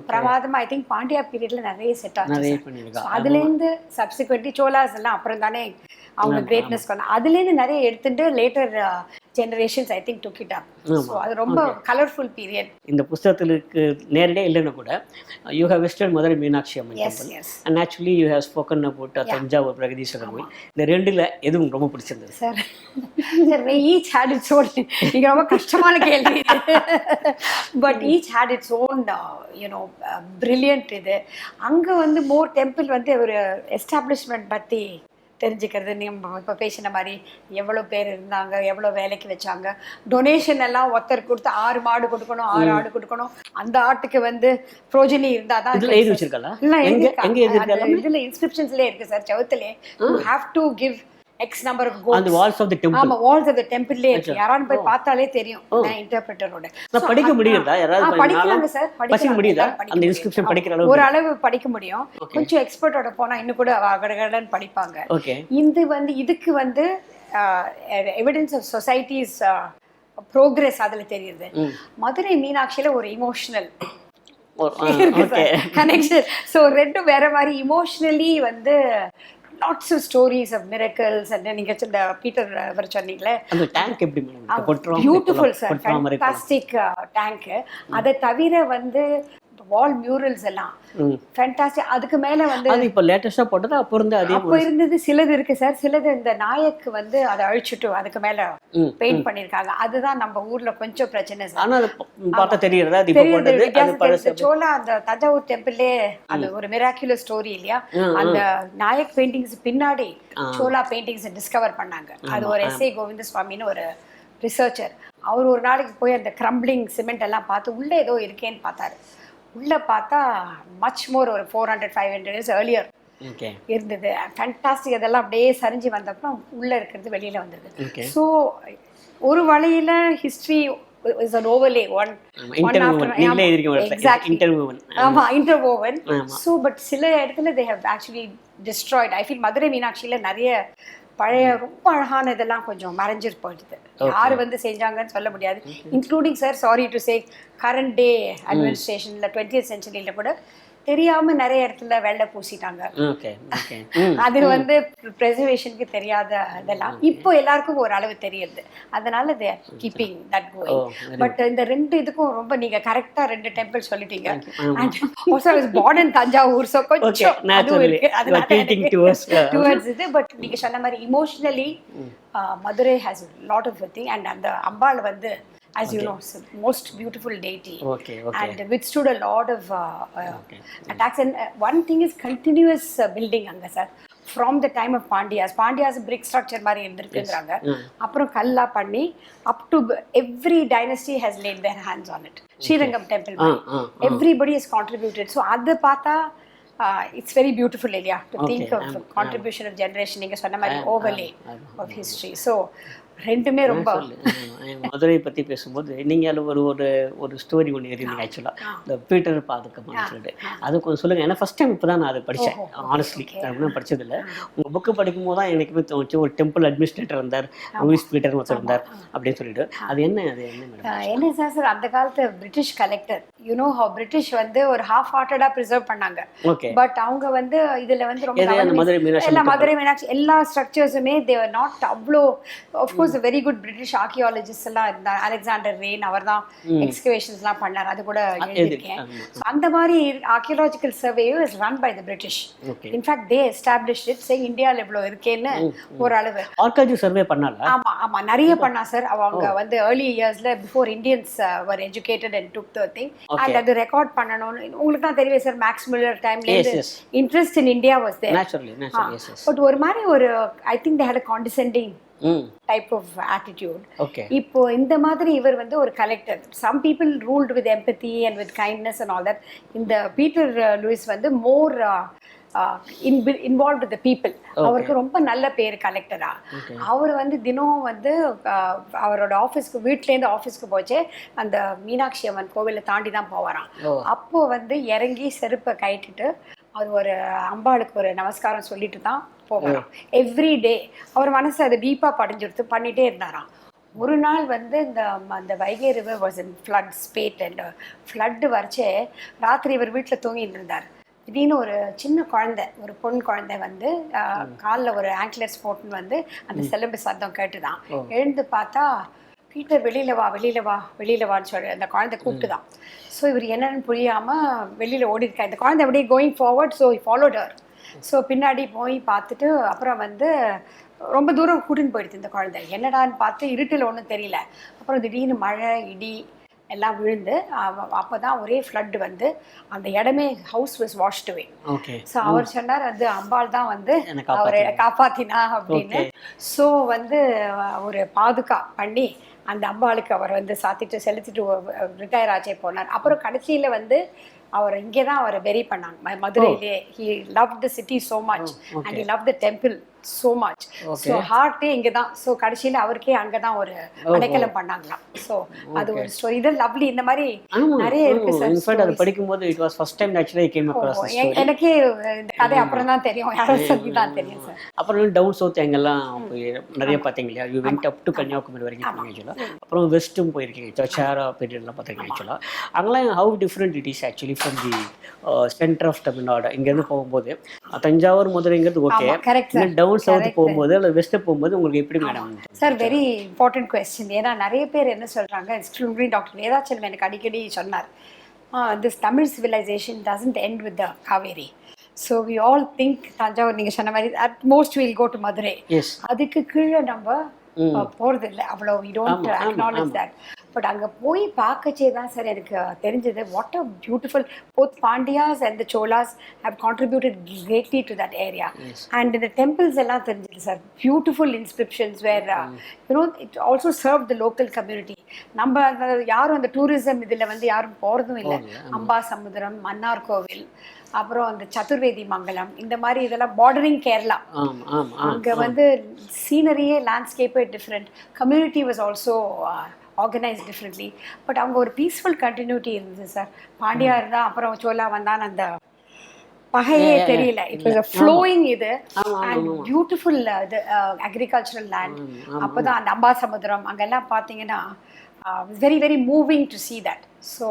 பிரமாதமா. ஐ திங்க் பாண்டியா பீரியட்ல நிறைய செட் ஆச்சு. அதுலேருந்து சப்சிக்வெண்ட்லி சோலாஸ் எல்லாம் அப்புறம் தானே அவங்க கிரேட்னஸ் பண்ண, அதுலேருந்து நிறைய எடுத்துட்டு later generations I think took it up. So அது ரொம்ப கலர்ஃபுல் பீரியட். இந்த புத்தகத்திற்கு நேரடியாக இல்லைன்னா கூட you have visited Madurai Meenakshi Amman temple and actually you have spoken about Thanjavur Brihadeeswarar கோயில். இந்த ரெண்டுல எதுவும் ரொம்ப பிடிச்சிருந்தது sir? Each had its own. நீங்க ரொம்ப கஷ்டமான கேள்வி. But each had its own you know brilliant. இது அங்கே வந்து மோர் டெம்பிள் வந்து ஒரு எஸ்டாப்ளிஷ்மெண்ட் பற்றி தெரிஞ்சுக்கிறது. நீங்கள் இப்போ பேசின மாதிரி எவ்வளோ பேர் இருந்தாங்க, எவ்வளோ வேலைக்கு வச்சாங்க, டொனேஷன் எல்லாம் ஒருத்தர் கொடுத்து 6 மாடு கொடுக்கணும், 6 ஆடு கொடுக்கணும், அந்த ஆட்டுக்கு வந்து ப்ரோஜனி இருந்தால் தான். எழுதி வச்சிருக்கா? இதில் இன்ஸ்கிரிப்ஷன்ஸ்லேயே இருக்குது சார், செவத்துலேயே. You have to give X number of goats. அந்த walls of the temple. ஆமா, walls of the temple லே இருக்கு. யாரான போய் பார்த்தாலே தெரியும். நான் இன்டர்பிரட்டரோட. நான் படிக்க முடியுதா? யாராவது படிக்கலாங்க சார், படிக்க முடியுதா? அந்த இன்ஸ்கிரிப்ஷன் படிக்கிற அளவுக்கு ஒரு அளவு படிக்க முடியும். கொஞ்சம் எக்ஸ்பர்ட்டோட போனா இன்னும் கூட கடகடன்னு படிப்பாங்க. ஓகே. இது வந்து இதுக்கு வந்து எவிடன்ஸ் ஆஃப் சொசைட்டிஸ் ப்ரோக்ரஸ் அதுல தெரியுது. மதுரை மீனாட்சியில ஒரு இமோஷனல் கனெக்ஷன். ஸோ ரெண்டும் வேற மாதிரி. இமோஷனலி வந்து lots of stories of miracles. and நீங்க சொன்ன பீட்டர் அவர் சொன்னீங்களே அந்த டேங்க் எப்படி மேடம் போட்றோம்? Beautiful sir, fantastic tank. அதை தவிர வந்து வால் மியூரல்ஸ் எல்லாம் ஃபேண்டாஸ்டிக். அதுக்கு மேல வந்து அது இப்போ லேட்டஸ்டா போட்டது அப்போ இருந்து அதே அப்போ இருந்தது. சிலது இருக்கு சார், சிலது இந்த நாயக்கு வந்து அதை அழிச்சிட்டு அதுக்கு மேல பெயிண்ட் பண்ணிருக்காங்க. அதுதான் நம்ம ஊர்ல கொஞ்சம் பிரச்சனை சார். ஆனா அது பார்த்தா தெரியறதா? அது இப்போ போட்டது அது பழசு. சோலா அந்த தஞ்சாவூர் டெம்பிள்லே அது ஒரு மிராக்குலர் ஸ்டோரி இல்லையா? அந்த நாயக் பெயிண்டிங்ஸ் பின்னாடி சோலா பெயிண்டிங்ஸ் டிஸ்கவர் பண்ணாங்க. அது ஒரு S.A. கோவிந்த சுவாமின்னு ஒரு ரிசர்ச்சர். அவர் ஒரு நாளைக்கு போய் அந்த கிரம்பிளிங் சிமெண்ட் எல்லாம் பார்த்து உள்ள ஏதோ இருக்கேன்னு பார்த்தாரு. உள்ள பார்த்தா மச் மோர் ஒரு 400-500 இயர்ஸ் ஏர்லியர் இருந்தது. ஃபேண்டாஸ்டிக். அதெல்லாம் அப்படியே சரிஞ்சு வந்தப்பறம் உள்ள இருக்கிறது வெளியில வந்தது. ஸோ ஒரு வழியில history is an overlay one after interwoven. So but சில இடத்துல they have actually destroyed. I feel Madurai மீனாட்சியில நிறைய பழைய ரொம்ப அழகான இதெல்லாம் கொஞ்சம் மறைஞ்சிரு போயிடுது. யாரு வந்து செஞ்சாங்கன்னு சொல்ல முடியாது. Including sir, sorry to say, current day அட்மினிஸ்ட்ரேஷன்ல 20th centuryல கூட தெரியாம நிறைய இடத்துல வெள்ளை பூசிட்டாங்க. Okay okay. அது வந்து ப்ரெசர்வேஷனுக்கு தெரியாத இதெல்லாம் இப்போ எல்லாருக்கும் ஒரு அளவு தெரியுது. அதனால they are keeping that going. But இந்த 2 இதுக்கும் ரொம்ப நீங்க கரெக்டா 2 டெம்பிள் சொல்லிட்டீங்க. And also I was born in Thanjavur, so கொஞ்சம் அதுவும் இருக்கு. அதனால டுவர்ட்ஸ் இது. பட் நீங்க சொன்ன மாதிரி emotionally Madurai has lot of thing. And அந்த அம்பாள் வந்து as you know, most beautiful deity. And withstood a lot of attacks. And one thing is continuous building anga sir, from the time of Pandyas brick structure mari irundhukranga. Aprom kalla panni up to every dynasty has laid their hands on it. Srirangam temple everybody has contributed. So adu paatha it's very beautiful area to think of contribution of generation. Ninga sonna mari overlay of history. So ரெண்டுமே ரொம்ப மதுரை பற்றி பேசும்போது நீங்கள் ஒரு ஒரு ஒரு story ஒன்று எழுதிங்க ஆக்சுவலாக, இந்த பீட்டர் பாதுகாப்புன்னு சொல்லிட்டு. அது கொஞ்சம் சொல்லுங்கள். ஏன்னா ஃபஸ்ட் டைம் இப்போ தான் நான் அதை படித்தேன் ஆனஸ்ட்லி. நான் படித்ததில்லை. உங்கள் புக்கு படிக்கும் போது தான் எனக்குமே தோணுச்சு ஒரு டெம்பிள் அட்மினிஸ்ட்ரேட்டர் இருந்தார், லூயிஸ் பீட்டர் ஒருத்தர் இருந்தார் அப்படின்னு சொல்லிட்டு. அது என்ன மேடம்? என்ன சார் அந்த காலத்து British collector, you know have British வந்து ஒரு ஹாஃப் ஹார்ட்டடாக ப்ரிசர்வ் பண்ணாங்க. பட் அவங்க வந்து இதில் வந்து ரொம்ப மதுரை மீனாட்சி எல்லா ஸ்ட்ரக்சர்ஸுமே தே ஆர் நாட் அவ்வளோ. Of course very good British archaeologist எல்லாம் இருந்தார். அலெக்சாண்டர் ரெயின் அவர் தான் எக்ஸ்கவேஷன்ஸ்லாம் பண்ணார். அது கூட எழுதியிருக்கேன். அந்த மாதிரி archaeological survey is run by the British. In fact they established it, saying இந்தியாவில் இவ்வளோ இருக்கேன்னு ஒரு அளவு ஆர்கியாலஜி சர்வே பண்ணால. ஆமா நிறைய பண்ணா சார். அவங்க வந்து ஏர்லி இயர்ஸ்ல before Indians were educated and took the thing. And அது ரெக்கார்ட் பண்ணணும்னு உங்களுக்கு தான் தெரியும் சார். மேக்ஸ் மில்லர் டைம்ல interest in India was there. But ஒரு மாதிரி ஒரு I think they had a condescending type of attitude. இப்போ இந்த மாதிரி இவர் வந்து ஒரு collector. some people ruled with empathy and with kindness and all that. இந்த பீட்டர் லூயிஸ் வந்து more involved with the people. அவருக்கு ரொம்ப நல்ல பேர் கலெக்டரா. அவர் வந்து தினம் வந்து அவரோட ஆஃபீஸ்க்கு வீட்டிலேருந்து ஆஃபீஸ்க்கு போச்சு அந்த மீனாட்சி அம்மன் கோவிலை தாண்டி தான் போவாராம். அப்போ வந்து இறங்கி செருப்பை கட்டிட்டு அவர் ஒரு அம்பாளுக்கு ஒரு நமஸ்காரம் சொல்லிட்டு தான் போவாராம் எவ்ரி டே. அவர் மனசு அது டீப்பாக படிஞ்சுடுத்து பண்ணிகிட்டே இருந்தாராம். ஒரு நாள் வந்து அந்த Vaigai river was in flood spate. And flood வரைச்சே ராத்திரி இவர் வீட்டில் தூங்கிட்டு இருந்தார். திடீர்னு ஒரு சின்ன குழந்தை, ஒரு பொன் குழந்தை வந்து காலில் ஒரு ஆங்க்லெட்ஸ் போட்டுன்னு வந்து அந்த சிலம்பு சத்தம் கேட்டுதான் எழுந்து பார்த்தா பீட்டர் வெளியில் வான்னு சொல்லி அந்த குழந்தை கூப்பிட்டு தான். ஸோ இவர் என்னன்னு புரியாமல் வெளியில் ஓடிருக்கா. இந்த குழந்தை அப்படியே going forward. So followed her. So பின்னாடி போய் பார்த்துட்டு அப்புறம் வந்து ரொம்ப தூரம் கூட்டின்னு போயிடுது இந்த குழந்தை. என்னடான்னு பார்த்து இருட்டில் ஒன்றும் தெரியல. அப்புறம் திடீர்னு மழை இடி எல்லாம் விழுந்து அப்போ தான் ஒரே ஃப்ளட் வந்து அந்த இடமே house was washed away. So அவர் சொன்னார் அது அம்பாள் தான் வந்து அவரை காப்பாத்தினா அப்படின்னு. ஸோ வந்து ஒரு பாதுகா பண்ணி அந்த அம்பாளுக்கு அவர் வந்து சாத்திட்டு செலுத்திட்டு ரிட்டையர் ஆச்சே போனார். அப்புறம் கடைசியில் வந்து அவர் இங்கே தான் அவரை வெரி பண்ணாங்க மதுரையிலே. He love the city so much and he love the temple so much. So heart இங்க தான். So கடைசியில் அவருக்கே அங்க தான் ஒரு அடைக்கலம் பண்ணாங்களாம். So அது ஒரு ஸ்டோரி. இது லவ்லி. இந்த மாதிரி நிறைய இருக்கு சார். இன்ஃபேக்ட் அது படிக்கும்போது it was first time actually I came across this story. எனக்கே இந்த கதை அப்புறம் தான் தெரியும். யாரோ சொல்லி தான் தெரியும் சார். அப்புறம் டவுன் சவுத் எங்கெல்லாம் நிறைய பார்த்தீங்க இல்லையா? You went up to Kanniyakumari வரைக்கும் போனீங்க ஆக்சுவலாக. அப்புறம் வெஸ்ட்டும் போயிருக்கீங்க, சச்சாரா பீரியட்லாம் பார்த்துருக்கீங்க ஆக்சுவலாக. அங்கெல்லாம் how different it is actually from the centre of Tamil Nadu. இங்கேருந்து போகும்போது தஞ்சாவூர் மதுரைங்கிறது ஓகே, டவுன் சவுத் போகும்போது அல்லது வெஸ்ட் போகும்போது உங்களுக்கு எப்படி madam? Sir very important question. ஏன்னா நிறைய பேர் என்ன சொல்கிறாங்க, டாக்டர் வேதாச்சலம் எனக்கு அடிக்கடி சொன்னார், this Tamil civilisation doesn't end with the Kaveri. So we all think Thanjavur நீங்கள் சொன்ன மாதிரி at most will go to Madurai. அதுக்கு கீழே நம்ம போகிறது இல்லை அவ்வளோ. We don't acknowledge that. But அங்கே போய் பார்க்கச்சே தான் சார் எனக்கு தெரிஞ்சது what a beautiful both Pandyas and the Cholas have contributed greatly to that area. And இந்த டெம்பிள்ஸ் எல்லாம் தெரிஞ்சது sir. Beautiful inscriptions where you know it also serve the local community. நம்ம யாரும் அந்த டூரிசம் இதில் வந்து யாரும் போகிறதும் இல்லை. அம்பா சமுத்திரம், மன்னார் கோவில், அப்புறம் அந்த சதுர்வேதி மங்கலம், இந்த மாதிரி இதெல்லாம் பார்டரிங் கேரளா. அங்கே வந்து சீனரியே லேண்ட்ஸ்கேப்பே different. Community was also organise differently. But அவங்க ஒரு பீஸ்ஃபுல் கண்டினியூட்டி இருந்தது சார். பாண்டியா இருந்தால் அப்புறம் சோலா வந்தான் அந்த பகையே தெரியல. இட் வாஸ் அ ஃப்ளோயிங் இது அண்ட் பியூட்டிஃபுல் இது அக்ரிகல்ச்சரல் லேண்ட். அப்போ தான் அந்த அம்பா சமுத்திரம் அங்கெல்லாம் பார்த்தீங்கன்னா very very moving to see that. So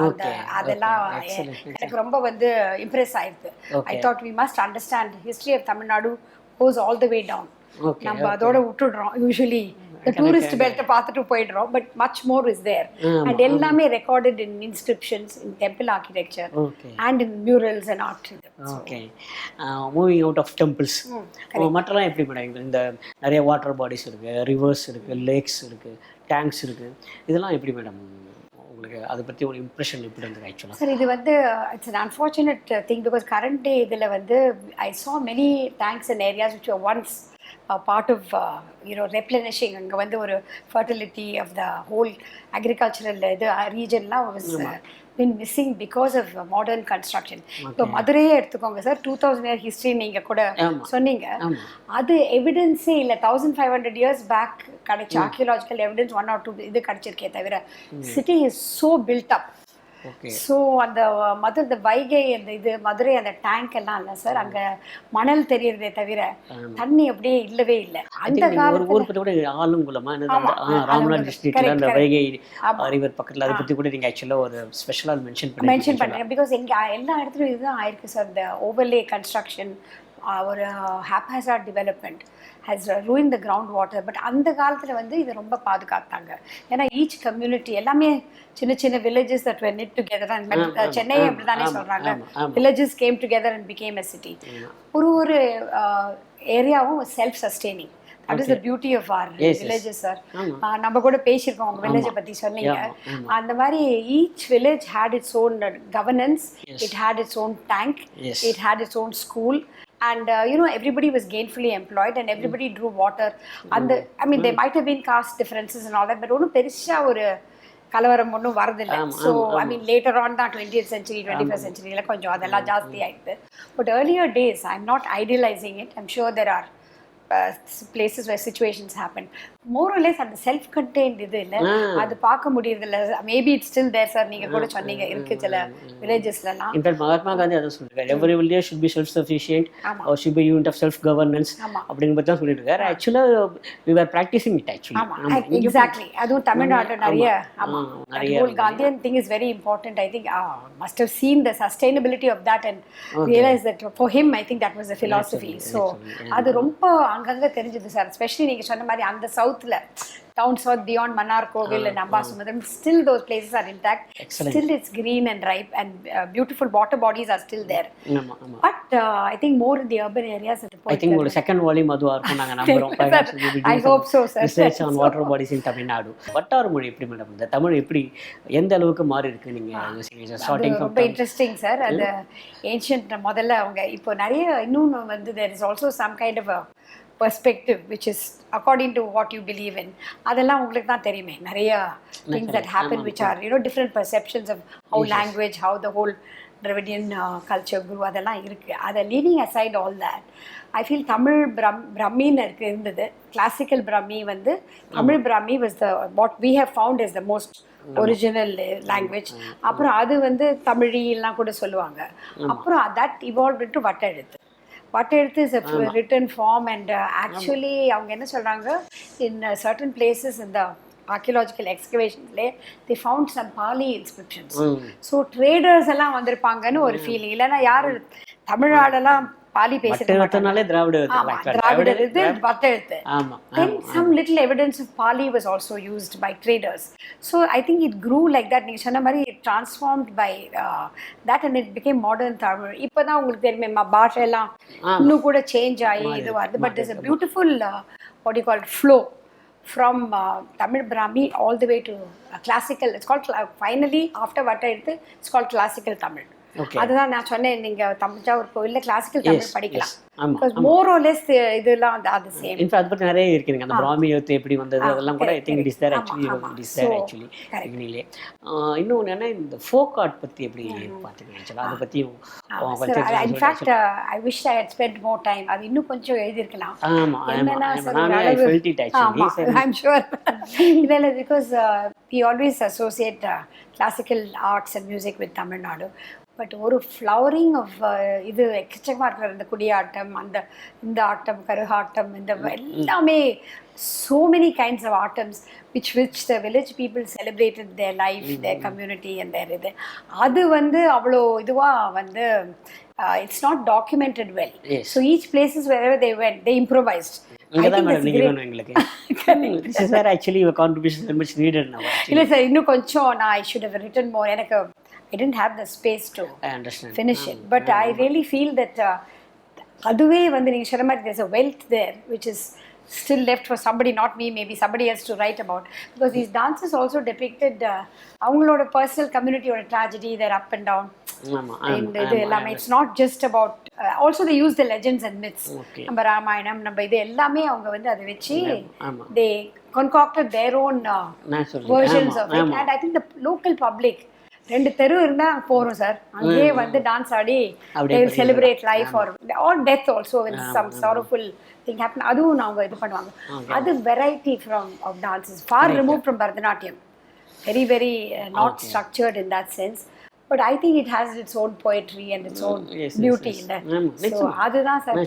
அந்த அதெல்லாம் எனக்கு ரொம்ப வந்து இம்ப்ரெஸ் ஆயிடுது. I thought we must understand history of Tamil Nadu goes all the way down. நம்ம அதோட விட்டுடுறோம் யூஸ்வலி, டூரிஸ்ட் பெல்ட்டை பார்த்துட்டு போயிடுறோம், but much more is there. And எல்லாமே recorded in inscriptions, in temple architecture and in murals and art. Okay, moving out of temples மற்றெல்லாம் எப்படி madam? இந்த நிறைய வாட்டர் பாடிஸ் இருக்குது, ரிவர்ஸ் இருக்குது, லேக்ஸ் இருக்குது, டேங்க்ஸ் இருக்குது, இதெல்லாம் எப்படி மேடம் உங்களுக்கு அதை பற்றி ஒரு இம்ப்ரெஷன் எப்படி இருந்தது ஆக்சுவலாக? சார் இது வந்து it's an unfortunate thing because current day இதில் வந்து I saw many tanks and areas which are once part of replenishing. அங்கே வந்து ஒரு fertility of the whole agricultural இது ரீஜன்லாம் was been missing because of modern construction. இப்போ மதுரையே எடுத்துக்கோங்க sir, 2000 year history நீங்கள் கூட சொன்னீங்க, அது எவிடன்ஸே இல்லை. 1500 years பேக் கிடைச்ச ஆர்கியலாஜிக்கல் எவிடன்ஸ் 1 or 2 இது கிடைச்சிருக்கே தவிர city is so built up. So அந்த இந்த வைகை அந்த இது மதுரை அந்த டேங்க் எல்லாம் இல்லை சார், அங்கே மணல் தெரியறதே தவிர தண்ணி அப்படியே இல்லவே இல்லை. அந்த காலத்துல ஆலங்குளமா ராமநாத் டிஸ்ட்ரிக்ட்ல அந்த வைகை ரிவர் பக்கத்துல அதை பத்தி கூட நீங்க ஆக்சுவலா ஒரு ஸ்பெஷலா மென்ஷன் பண்ணேன். பிகாஸ் எங்க எல்லா இடத்துலயும் இதுதான் ஆயிருக்கு சார். இந்த ஓவர்லே கன்ஸ்ட்ரக்ஷன், ஒரு haphazard development has ruined the groundwater. But அந்த காலத்தில் வந்து இதை ரொம்ப பாதுகாத்தாங்க. ஏன்னா ஈச் கம்யூனிட்டி எல்லாமே சின்ன சின்ன villages that were knit together, and Chennai அப்படி தானே சொல்கிறாங்க, villages came together and became a city. ஒரு ஏரியாவும் self sustaining. That is the beauty of our villages, sir. நம்ம கூட பேசியிருக்கோம் உங்கள் வில்லேஜை பற்றி சொன்னீங்க. அந்த மாதிரி each village had its own governance, it had its own tank, it had its own school. And everybody was gainfully employed and everybody drew water. And I mean, there might have been caste differences and all that, but ஒன்றும் பெருசா ஒரு கலவரம் ஒன்றும் வரதில்லை. So I mean later on தான் 20th century 21st century கொஞ்சம் அதெல்லாம் ஜாஸ்தி ஆயிடுது. But earlier days, I'm not idealizing it, I'm sure there are places where situations happen. More or less அந்த செல்ஃப் கண்டெய்ன்ட் இது இல்லை, அது பார்க்க முடியறதில்ல. Maybe it's still there sir, நீங்கள் கூட சொன்னீங்க இருக்கு சில வில்லேஜஸ்லாம். இன்ஃபேக்ட் மகாத்மா காந்தி அதை சொல்லியிருக்காரு, every village should be self sufficient or should be unit of self governance அப்படிங்கிற பற்றி தான் சொல்லிட்டு இருக்காரு. ஆக்சுவலாக we were practicing it actually. Exactly, அதுவும் தமிழ்நாட்டில் நிறைய whole Gandhian thing is very important. I think must have seen the sustainability of that and realized that for him I think that was the philosophy. So அது ரொம்ப அங்கங்கே தெரிஞ்சது sir. Especially நீங்கள் சொன்ன மாதிரி அந்த சவுத்தில் down south beyond Manar Kovil and Ambassador, still those places are intact. Excellent. Still it's green and ripe and beautiful water bodies are still there. But I think more in the urban areas at the point. I think ஒரு second volume அதுவா இருக்கும் நாங்க நம்புறோம். I hope so sir. Research on water bodies in Tamil Nadu. வட்டார மொழி எப்படி madam, இந்த தமிழ் எப்படி எந்த அளவுக்கு மாறி இருக்கு நீங்க starting from? ரொம்ப இன்ட்ரெஸ்டிங் சார். அந்த ஏன்ஷியன்ட் முதல்ல அவங்க இப்போ நிறைய இன்னொன்று வந்து there is also some kind of a perspective which is according to what you believe in. அதெல்லாம் உங்களுக்கு தான் தெரியுமே, நிறைய things that happen which are different perceptions of how language, how the whole Dravidian culture grew, அதெல்லாம் இருக்கு. அதை leaving aside all that, I feel Tamil Brahmin இருந்தது. Classical Brahmi வந்து Tamil Brahmi was the what we have found is the most original language. அப்புறம் அது வந்து தமிழிலாம் கூட சொல்லுவாங்க. அப்புறம் that evolved into வட்டெழுத்து. வட்டெழுத்து is a written form and actually அவங்க என்ன சொல்கிறாங்க, in certain places in the archaeological excavations they found some Pali inscriptions. So traders எல்லாம் வந்திருப்பாங்கன்னு ஒரு ஃபீலிங். இல்லைன்னா யார் தமிழ்நாடெல்லாம் பாலி பேசுறதுனாலே திராவிடர் இது வட்டெழுத்து. Then some little evidence of Pali was also used by traders. So I think it grew like that. நீங்க சொன்ன மாதிரி it transformed by that and it became modern Tamil. இப்போதான் உங்களுக்கு தெரியுமே பாஷையெல்லாம் இன்னும் கூட சேஞ்ச் ஆகி இது வருது. But there's a beautiful what do you call it, flow from Tamil Brahmi all the way to classical. It's called finally after வட்டெழுத்து it's called classical Tamil. அதுதான் நான் சொன்னேன், நீங்க தஞ்சாவூர் கோவில்ல கிளாசிக்கல் தமிழ் படிக்கலாம். மோர் ஆர் லெஸ் இதெல்லாம் அது சேம். இன்ஃபேக்ட் அது பத்தி நிறைய இருக்குங்க. அந்த பிராமி எழுத்து எப்படி வந்தது அதெல்லாம் கூட I think it is there actually. It is there actually இங்கிலீஷ்ல. இன்னொன்னு என்ன, இந்த ஃபோக் ஆர்ட் பத்தி எப்படி பாத்தீங்க ஆக்சுவலா? அத பத்தி in fact I wish I had spend more time. அது இன்னும் கொஞ்சம் எழுதி இருக்கலாம். ஆமா, I felt it actually. I'm sure. இதெல்லாம் because we always associate classical arts and music with Tamil Nadu. But ஒரு ஃப்ளவரிங் ஆஃப் இது எக்கச்சக்கமாக இருக்கிற இந்த குடியாட்டம், இந்த ஆட்டம், கருகாட்டம், இந்த எல்லாமே so many kinds of autumns which the village people celebrated their life, their community and their இது அது வந்து அவ்வளோ இதுவாக வந்து it's not documented well. So each places wherever they went, they improvised. இங்கே தான் மேடம் நீங்கள் வேணும் எங்களுக்கு. This is where actually your contribution is very much needed now. இல்லை சார், இன்னும் கொஞ்சம் நான் I should have written more. எனக்கு I didn't have the space to finish it. But I really feel that அதுவே வந்து நீங்கள் சொன்ன மாதிரி there's a wealth there which is still left for somebody, not me, maybe somebody else to write about, because these dances also depicted அவங்களோட personal community ஓட tragedy, their up and down. இது எல்லாமே it's not just about also they use the legends and myths. நம்ம ராமாயணம், நம்ம இது எல்லாமே அவங்க வந்து அதை வச்சு they concocted their own versions of it. And I think the local public, 2 தெரு இருந்தா போறோம் சார், அங்கேயே வந்து dance Aadi they will celebrate life or death also when some sorrowful thing happen. அதுவும் அவங்க இது பண்ணுவாங்க. அது variety of dances, far removed from Bharatanatyam, very very not structured in that sense, but I think it has its own poetry and its own beauty in that. So அதுதான் sir,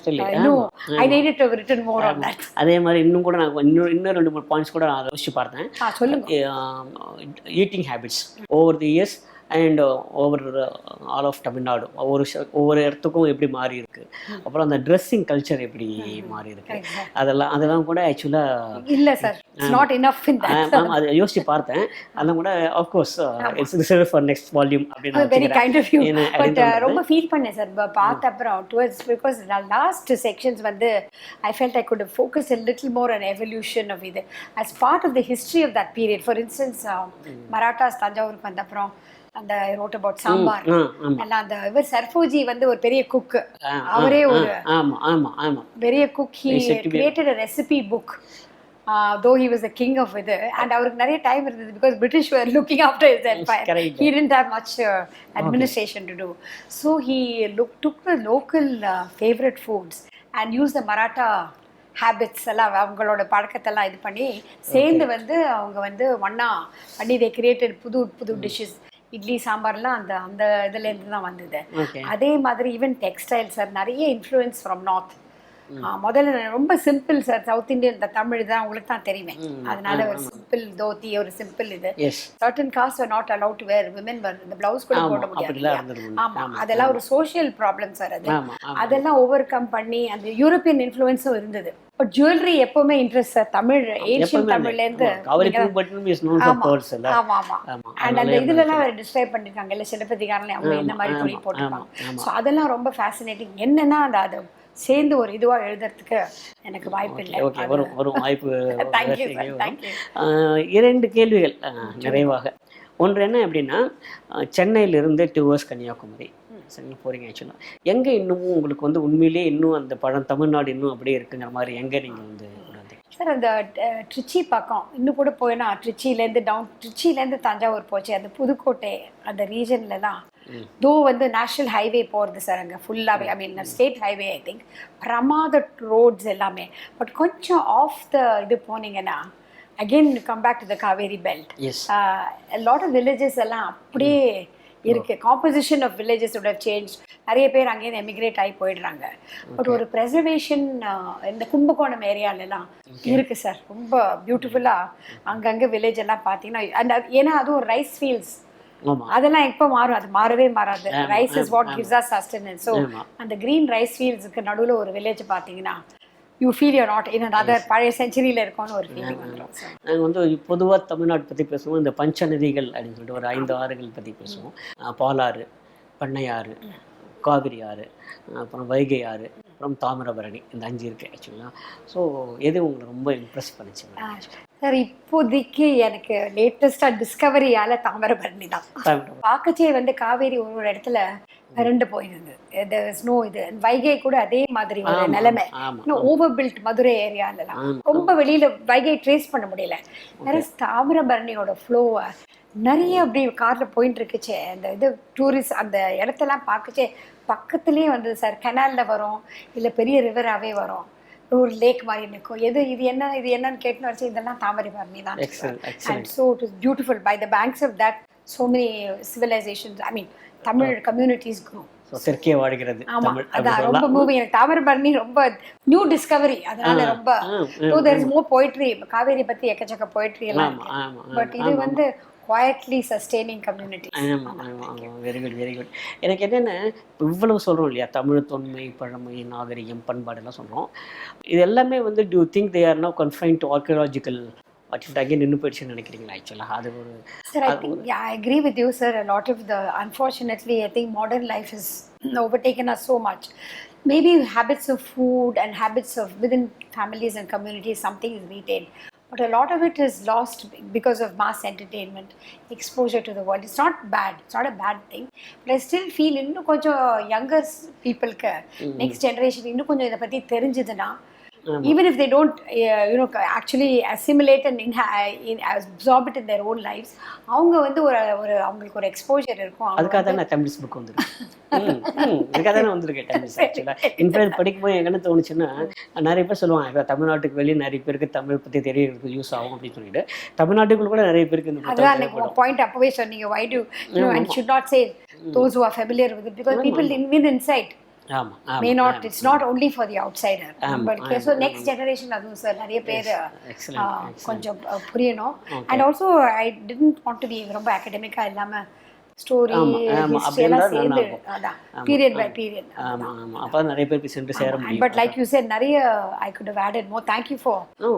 I needed to have written more on that. அதே மாதிரி இன்னும் கூட நான் இன்னும் 2-3 points கூட நான் யோசிச்சு பார்த்தேன். சொல்லுங்க. Eating habits over the years and over all of Tamil Nadu, ஒவ்வொரு இடத்துக்கும் எப்படி மாறி இருக்கு, அப்புறம் அந்த ட்ரெஸ்ஸிங் கல்ச்சர் எப்படி மாறி இருக்கு, அதெல்லாம் கூட ஆக்சுவலாக இல்லை sir, it's not enough in that. அதை யோசிச்சு பார்த்தேன். அதெல்லாம் கூட of course it's reserve for next volume அப்படின்னு very kind of you. But ரொம்ப ஃபீல் பண்ணேன் சார் பார்த்த அப்புறம் டுவர்ட்ஸ், பிகாஸ் லாஸ்ட் செக்ஷன்ஸ் வந்து I felt I could focus a little more on evolution of இது as part of the history of that period. For instance, மராட்டாஸ் தஞ்சாவூருக்கு வந்த அப்புறம் அந்த ரோட் அபவுட் சாம்பார் எல்லாம், அந்த இவர் சர்ஃபோஜி வந்து ஒரு பெரிய குக், அவரே ஒரு பெரிய cook. He created a recipe book, though he was the king of இது, and அவருக்கு நிறைய டைம் இருந்தது because British were looking after his empire. He didn't have much administration to do, so he took the local favorite foods and used the Maratha habits எல்லாம், அவங்களோட பழக்கத்தெல்லாம் இது பண்ணி சேர்ந்து வந்து அவங்க வந்து ஒன்னா பண்ணி they created புது டிஷ்ஷஸ். இட்லி சாம்பார்லாம் அந்த இதுலேருந்து தான் வந்தது. அதே மாதிரி ஈவன் டெக்ஸ்டைல் சார், நிறைய இன்ஃப்ளூயன்ஸ் ஃப்ரம் நார்த். முதல்ல ரொம்ப சிம்பிள் சார், சவுத் இந்தியன் இந்த தமிழ் தான் உங்களுக்கு தான் தெரியுமே, அதனால ஒரு சிம்பிள் தோத்தி, ஒரு சிம்பிள் இது. Certain caste are not allowed to wear, women இந்த பிளவுஸ் கூட போட முடியாது. ஆமா, அதெல்லாம் ஒரு சோஷியல் ப்ராப்ளம் சார். அதெல்லாம் ஓவர் கம் பண்ணி அந்த யூரோப்பியன் இன்ஃப்ளூயன்ஸும் இருந்தது. பட் ஜுவல்லரி எப்பவுமே இன்ட்ரெஸ்ட் சார், தமிழ் ஏஷியன் தமிழ்ல இருந்து. ஆமா ஆமா. அண்ட் அந்த இதுலலாம் வேற டிஸ்கிரைப் பண்ணிருக்காங்க இல்ல, சிலப்பதிகாரம்ல அவங்க என்ன மாதிரி தொழில் போட்டிருப்பாங்க. ஸோ அதெல்லாம் ரொம்ப ஃபேசினேட்டிங். என்னன்னா அது சேர்ந்து ஒரு இதுவா எழுதுறதுக்கு எனக்கு வாய்ப்பு இல்லை. ஒரு வாய்ப்பு. 2 கேள்விகள் நிறைவாக. ஒன்று என்ன அப்படின்னா, சென்னையிலிருந்து 2 hours கன்னியாகுமரி போகிறீங்க. ஆக்சுவலாக எங்கே இன்னமும் உங்களுக்கு வந்து உண்மையிலேயே இன்னும் அந்த தமிழ்நாடு இன்னும் அப்படியே இருக்குங்கிற மாதிரி எங்கே நீங்கள் வந்து சார்? அந்த ட்ரிச்சி பக்கம் இன்னும் கூட போயினா, ட்ரிச்சிலேருந்து தஞ்சாவூர் போச்சு, அந்த புதுக்கோட்டை அந்த ரீஜன்லலாம் தோ வந்து நேஷ்னல் ஹைவே போகிறது சார். அங்கே ஃபுல்லாகவே I mean state highway I think, பிரமாத ரோட்ஸ் எல்லாமே. பட் கொஞ்சம் ஆஃப் த இது போனீங்கன்னா again come back to the Kaveri belt, lot of villages எல்லாம் அப்படியே இருக்கு. Composition of villages would have changed. நிறைய பேர் அங்கேருந்து எமிக்ரேட் ஆகி போயிடுறாங்க. பட் ஒரு ப்ரெசர்வேஷன் இந்த கும்பகோணம் ஏரியாலெல்லாம் இருக்கு சார், ரொம்ப பியூட்டிஃபுல்லாக. அங்கங்கே வில்லேஜ் எல்லாம் பார்த்தீங்கன்னா, அந்த ஏன்னா அதுவும் ரைஸ் ஃபீல்ட்ஸ், அதெல்லாம் எப்போ மாறும், அது மாறவே மாறாது. Rice is what gives us sustenance. So அந்த க்ரீன் ரைஸ் ஃபீல்ட்ஸுக்கு நடுவில் ஒரு வில்லேஜ் பார்த்தீங்கன்னா you feel you're not in other பழைய செஞ்சுரியில் இருக்கோன்னு ஒரு ஃபீலிங் வந்துடும் சார். நாங்கள் வந்து பொதுவாக தமிழ்நாடு பற்றி பேசுவோம், இந்த பஞ்ச நதிகள் அப்படின்னு சொல்லிட்டு ஒரு 5 ஆறுகள் பற்றி பேசுவோம். பாலாறு, பண்ணையாறு, காவிரி ஆறு, அப்புறம் வைகை ஆறு, அப்புறம் தாமிரபரணி, இந்த 5 இருக்குது ஆக்சுவலாக. ஸோ எது உங்களை ரொம்ப இம்ப்ரெஸ் பண்ணிச்சு சார்? இப்போதைக்கு எனக்கு லேட்டஸ்டாக டிஸ்கவரியால் தாமிரபரணி தான். பார்க்கச்சே வந்து காவேரி ஒரு இடத்துல ரெண்டு போயிருந்தது, ஸ்னோ இது. வைகை கூட அதே மாதிரி ஒரு நிலைமை, இன்னும் ஓவர் பில்ட் மதுரை ஏரியாலலாம் ரொம்ப வெளியில் வைகை ட்ரேஸ் பண்ண முடியல. நிறைய தாமிரபரணியோட ஃப்ளோவை நிறைய அப்படி காரில் போயிட்டு இருக்குச்சே, அந்த இது டூரிஸ்ட் அந்த இடத்தெல்லாம் பார்க்கச்சே பக்கத்துலேயே வந்து சார் கெனாலில் வரும், இல்லை பெரிய ரிவராகவே வரும், ஒரு லேக் மாதிரி நிற்கும். இது என்னன்னு கேட்டுன்னு வச்சு இதெல்லாம் தாமிரபரணி தான். And so it is beautiful by the banks of that. So many civilizations, I mean Tamil communities group. தெற்கே வாழ்கிறது தமிழ். அதான் ரொம்ப மூவி. எனக்கு தாமிரபரணி ரொம்ப நியூ டிஸ்கவரி, அதனால ரொம்ப there is more poetry. Kaveri பத்தி எக்கச்சக்க போய்ட்ரி எல்லாம், பட் இது வந்து quietly sustaining community. Very good very good. எனக்கு என்னென்ன இவ்வளவு சொல்கிறோம் இல்லையா, தமிழ் தொன்மை பழமை நாகரிகம் பண்பாடெல்லாம் சொல்கிறோம். இது எல்லாமே வந்து to think they are now confined to archaeological again நின்று போயிடுச்சுன்னு நினைக்கிறீங்களா? ஆக்சுவலாக அது ஒரு Sir, I think, yeah, I agree with you, sir. A lot of the, unfortunately, I think modern life has overtaken us so much. Maybe habits of food and habits of within families and communities, something is retained. But a lot of it is lost because of mass entertainment, exposure to the world. It's not bad. It's not a bad thing. But I still feel இன்னும் கொஞ்சம் younger people, next generation, இன்னும் கொஞ்சம் இதை பற்றி தெரிஞ்சதுன்னா, even if they don't actually assimilate and absorb it in their own lives, அவங்க வந்து ஒரு அவங்களுக்கு ஒரு எக்ஸ்போஜர் இருக்கும். அதுக்காக தான் நான் தமிழ்ஸ் புக் வந்துருக்கேன். அதுக்காக தான் வந்திருக்கேன் தமிழ்ஸ். ஆக்சுவலாக இன்ஃபேக்ட் படிக்கும்போது எங்கன்னா தோணுச்சுன்னா, நிறைய பேர் சொல்லுவாங்க இப்போ தமிழ்நாட்டுக்கு வெளியே நிறைய பேருக்கு தமிழ் பற்றி தெரியறதுக்கு யூஸ் ஆகும் அப்படின்னு சொல்லிட்டு, தமிழ்நாட்டுக்குள்ள கூட நிறைய பேருக்கு இந்த புத்தகம் பாயிண்ட் அப்பவே சொன்னீங்க. why do and should not say those who are familiar with it, because people live inside may not, it's not only for the outsider, but so next generation adu sir nariya per konjam puriyano. And also I didn't want to be romba academic ah illama story history ela சேர்ந்து அதான் period by period. அப்ப நிறைய பேருக்கு சென்று சேர முடியும். But like you said, நிறைய I could have added more. Thank you for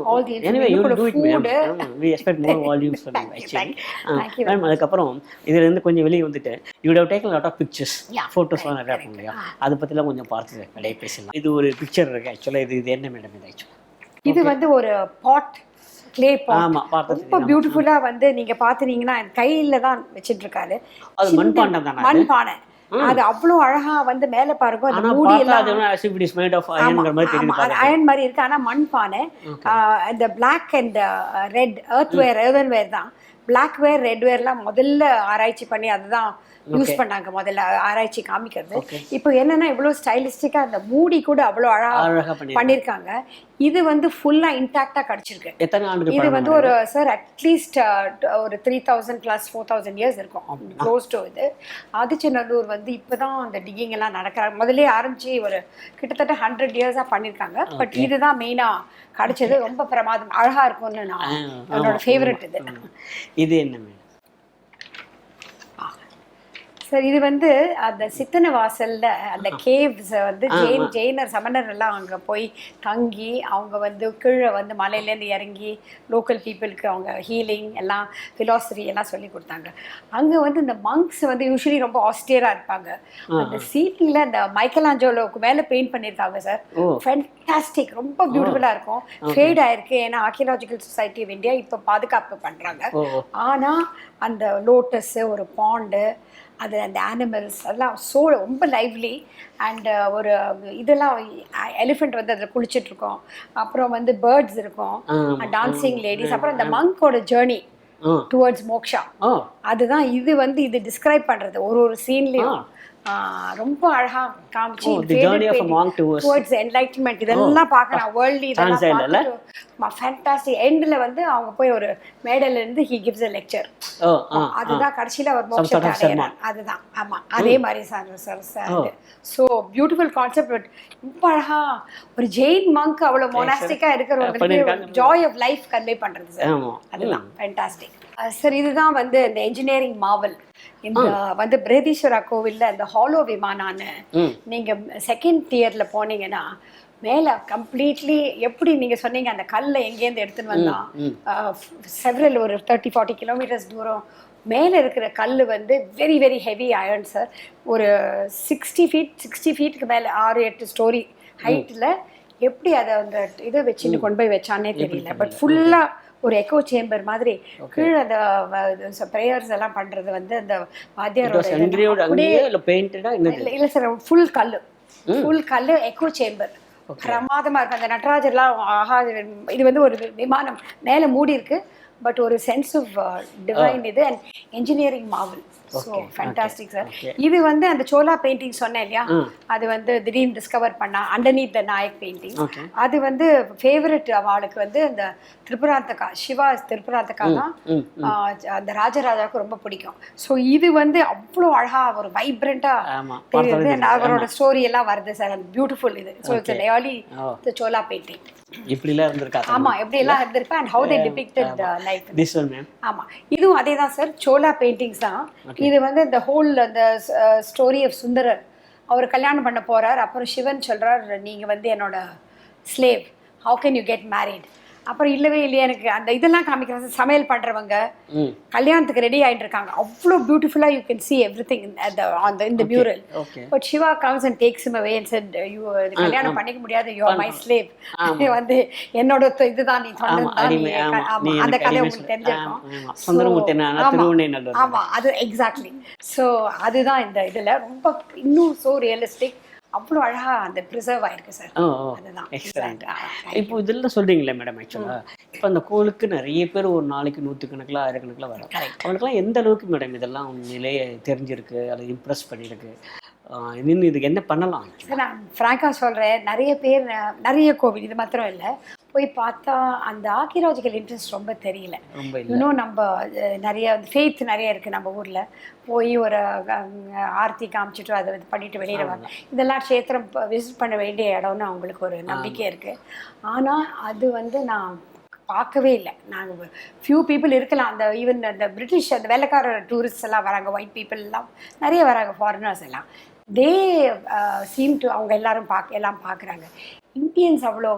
all the information. Anyway, you do it, ma'am. We expect more volumes from you actually. Thank you. Ma'am, அதுக்கப்புறம் இதுல இருந்து கொஞ்சம் வெளியே வந்துட்டு you would have taken a lot of pictures, photos எல்லாம் நிறைய பண்ணுங்க. அத பத்திலாம் கொஞ்சம் பார்த்து வெளியே பேசலாம். இது ஒரு பிக்சர் இருக்கு. ஆக்சுவலா இது என்ன மேடம் இது? ஆக்சுவலா இது வந்து ஒரு பாட், கிளே பாட். ரொம்ப பியூட்டிஃபுல்லா வந்து நீங்க பாத்துறீங்கன்னா கையில தான் வச்சிட்டு இருக்காரு. அது மண் பானை தானே? மண் பானை. அது அவ்வளோ அழகா வந்து மேல பாருங்க, அந்த மூடி எல்லாம் அயன் மாதிரி இருக்கு. ஆனா மண் பானை. இந்த பிளாக் அண்ட் ரெட் எர்த்வேர் தான். பிளாக் வேர் ரெட் வேர்லாம் முதல்ல ஆராய்ச்சி பண்ணி அதுதான் யூஸ் பண்ணாங்க, முதல்ல ஆராய்ச்சி காமிக்கிறது. இப்போ என்னன்னா இவ்வளவு ஸ்டைலிஸ்டிக்கா அந்த மூடி கூட அவ்வளோ அழகா பண்ணிருக்காங்க. இது வந்து ஃபுல்லா இன்டாக்டா கிடைச்சிருக்கு. இது வந்து ஒரு சார் அட்லீஸ்ட் ஒரு 3000 + 4000 இயர்ஸ் இருக்கும் க்ளோஸ் டு இது. ஆதிச்சநல்லூர் வந்து இப்பதான் அந்த டிகிங் எல்லாம் நடக்கிறாங்க. முதல்ல ஆரம்பிச்சு ஒரு கிட்டத்தட்ட 100 இயர்ஸா பண்ணிருக்காங்க. பட் இதுதான் மெயினா கிடைச்சது. ரொம்ப பிரமாதம், அழகா இருக்கும்னு நான் என்னோட ஃபேவரட் இது. இது என்ன சார்? இது வந்து அந்த சித்தன வாசல்ல அந்த கேவ்ஸ் வந்து ஜெயினர் சமணர் எல்லாம் அங்கே போய் தங்கி அவங்க வந்து கீழே வந்து மலையிலேருந்து இறங்கி லோக்கல் பீப்புளுக்கு அவங்க ஹீலிங் எல்லாம் ஃபிலாசபி எல்லாம் சொல்லி கொடுத்தாங்க. அங்கே வந்து இந்த மங்க்ஸ் வந்து யூஸ்வலி ரொம்ப ஆஸ்டியராக இருப்பாங்க. அந்த சீலிங்கில் அந்த மைக்கலாஞ்சோலோவுக்கு மேலே பெயிண்ட் பண்ணியிருக்காங்க சார். ஃபேண்டாஸ்டிக், ரொம்ப பியூட்டிஃபுல்லாக இருக்கும். ஃபேட் ஆயிருக்கு, ஏன்னா ஆர்கியாலஜிக்கல் சொசைட்டி ஆஃப் இந்தியா இப்போ பாதுகாப்பு பண்ணுறாங்க. ஆனால் அந்த லோட்டஸு, ஒரு பாண்டு, அது அந்த அனிமல்ஸ் அதெல்லாம் ரொம்ப லைவ்லி. அண்ட் ஒரு இதெல்லாம் எலிஃபெண்ட் வந்து அதில் குளிச்சுட்ருக்கோம். அப்புறம் வந்து பேர்ட்ஸ் இருக்கும், டான்சிங் லேடிஸ். அப்புறம் அந்த மங்கோட ஜேர்னி டுவர்ட்ஸ் மோக்ஷா, அதுதான் இது வந்து இது டிஸ்கிரைப் பண்ணுறது ஒரு சீன்லேயும். ரொம்ப அழகா காமிச்சு டுவர்ட்ஸ் என்லைட்மெண்ட் இதெல்லாம் பார்க்கலாம். வேர்ல்ட்லி இதெல்லாம் ஃபேண்டாஸ்டிக். எண்டில் வந்து அவங்க போய் ஒரு மேடையில இருந்து ஹி கிவ்ஸ் a lecture. அதுதான் கடைசியில் ஒரு மோட்சத்தை அடையறாங்க. அதுதான். ஆமா, அதே மாதிரி sir. So beautiful concept. But ரொம்ப அழகா ஒரு ஜெயின் மங்க் அவ்வளோ மொனாஸ்டிக்கா இருக்கிறவங்களுக்கு ஜாய் ஆஃப் லைஃப் கன்வே பண்றது சார். அதுதான் ஃபேண்டாஸ்டிக் சார். இதுதான் வந்து இந்த என்ஜினியரிங் மாவல். இந்த வந்து பிரேதீஸ்வரா கோவில்ல இந்த ஹாலோ விமானான்னு நீங்க செகண்ட் டியர்ல போனீங்கன்னா மேல கம்ப்ளீட்லி எப்படி நீங்க சொன்னீங்க அந்த கல்லை எங்கேருந்து எடுத்துன்னு வந்தான் செவரல் ஒரு 30-40 கிலோமீட்டர்ஸ் தூரம் மேலே இருக்கிற கல் வந்து very very heavy iron sir. ஒரு 60 ஃபீட்டுக்கு மேலே 6-8 ஸ்டோரி ஹைட்டில் எப்படி அதை அந்த இதை வச்சுட்டு கொண்டு போய் வச்சானே தெரியல. பட் ஃபுல்லாக ஒரு எக்கோ சேம்பர் மாதிரி கீழே அந்த ப்ரேயர்ஸ் எல்லாம் பண்ணுறது வந்து அந்த வாத்தியாரோட இல்லை சார். ஃபுல் கல் எக்கோ சேம்பர் பிரமாதமாக இருக்கும். அந்த நடராஜர்லாம் ஆஹா. இது வந்து ஒரு விமானம் மேலே மூடி இருக்கு. பட் ஒரு சென்ஸ் ஆஃப் டிவைன் இது and engineering marvel. So fantastic sir. இது வந்து அந்த சோலா பெயிண்டிங் சொன்னேன் இல்லையா, அது வந்து திடீர்னு டிஸ்கவர் பண்ணா அண்டர்நீத் த நாயக் பெயிண்டிங். அது வந்து ஃபேவரட் அவளுக்கு வந்து அந்த திரிபுராந்தகா, சிவா திரிபுராந்தகா தான் அந்த ராஜராஜாவுக்கு ரொம்ப பிடிக்கும். ஸோ இது வந்து அவ்வளோ அழகா ஒரு வைப்ரண்டா தெரியுது. அவரோட ஸ்டோரி எல்லாம் வருது சார், அது பியூட்டிஃபுல் இது. So it's really the Chola painting. இப்படிலாம் இருந்திருக்கா? ஆமா, எப்படி எல்லாம் இருந்திருக்கா and how they depicted life. This one ma'am. ஆமா, இதுவும் அதே தான் சார், சோலா பெயிண்டிங்ஸ் தான். இது வந்து the whole the story of Sundarar. அவர் கல்யாணம் பண்ண போறார். அப்புறம் சிவன் சொல்றார், நீங்க வந்து என்னோட slave, how can you get married? அப்புறம் இல்லவே இல்லையா எனக்கு அந்த இதெல்லாம் காமிக்கிறாங்க. சமையல் பண்றவங்க கல்யாணத்துக்கு ரெடி ஆயிட்டு இருக்காங்க. அவ்வளோ பியூட்டிஃபுல்லா you can see everything in the mural. But Shiva comes and takes him away and said, you கல்யாணம் பண்ணிக்க முடியாது, you are my slave. வந்து என்னோட இதுதான், நீ சொன்னது அந்த கதை உங்களுக்கு தெரிஞ்சிருக்கும். ஆமா, அது எக்ஸாக்ட்லி. ஸோ அதுதான் இந்த இதுல ரொம்ப இன்னும் so realistic, அவ்வளோ அழகா அந்த ப்ரிசர்வ் ஆயிருக்கு சார். அதுதான் எக்ஸலென்ட். இப்போ இதெல்லாம் சொல்றீங்களே மேடம், ஆக்சுவலா இப்போ அந்த கோளுக்கு நிறைய பேர் ஒரு நாளைக்கு 100கணக்கில் 1000கணக்கில் வரும். அவங்களுக்குலாம் எந்த அளவுக்கு மேடம் இதெல்லாம் உண்மையிலேயே தெரிஞ்சிருக்கு அல்லது இம்ப்ரெஸ் பண்ணியிருக்கு? இன்னும் இதுக்கு என்ன பண்ணலாம் சார்? நான் ஃப்ராங்காக சொல்கிறேன், நிறைய பேர் நிறைய கோவில் இது மாத்திரம் இல்லை போய் பார்த்தா அந்த ஆர்கியலாஜிக்கல் இன்ட்ரெஸ்ட் ரொம்ப தெரியல. இன்னும் நம்ம நிறைய ஃபெய்த் நிறைய இருக்குது நம்ம ஊரில். போய் ஒரு ஆர்த்தி காமிச்சிட்டு அதை பண்ணிட்டு வெளியில் வாங்க, இதெல்லாம் க்ஷேத்திரம் விசிட் பண்ண வேண்டிய இடம்னு அவங்களுக்கு ஒரு நம்பிக்கை இருக்குது. ஆனால் அது வந்து நான் பார்க்கவே இல்லை. நாங்கள் ஃபியூ பீப்புள் இருக்கலாம், அந்த ஈவன் அந்த பிரிட்டிஷ் அந்த வெள்ளைக்கார டூரிஸ்ட் எல்லாம் வராங்க, ஒயிட் பீப்புள் எல்லாம் நிறைய வராங்க, ஃபாரினர்ஸ் எல்லாம். தே சீம் டு அவங்க எல்லாரும் எல்லாம் பார்க்குறாங்க. இந்தியன்ஸ் அவ்வளோ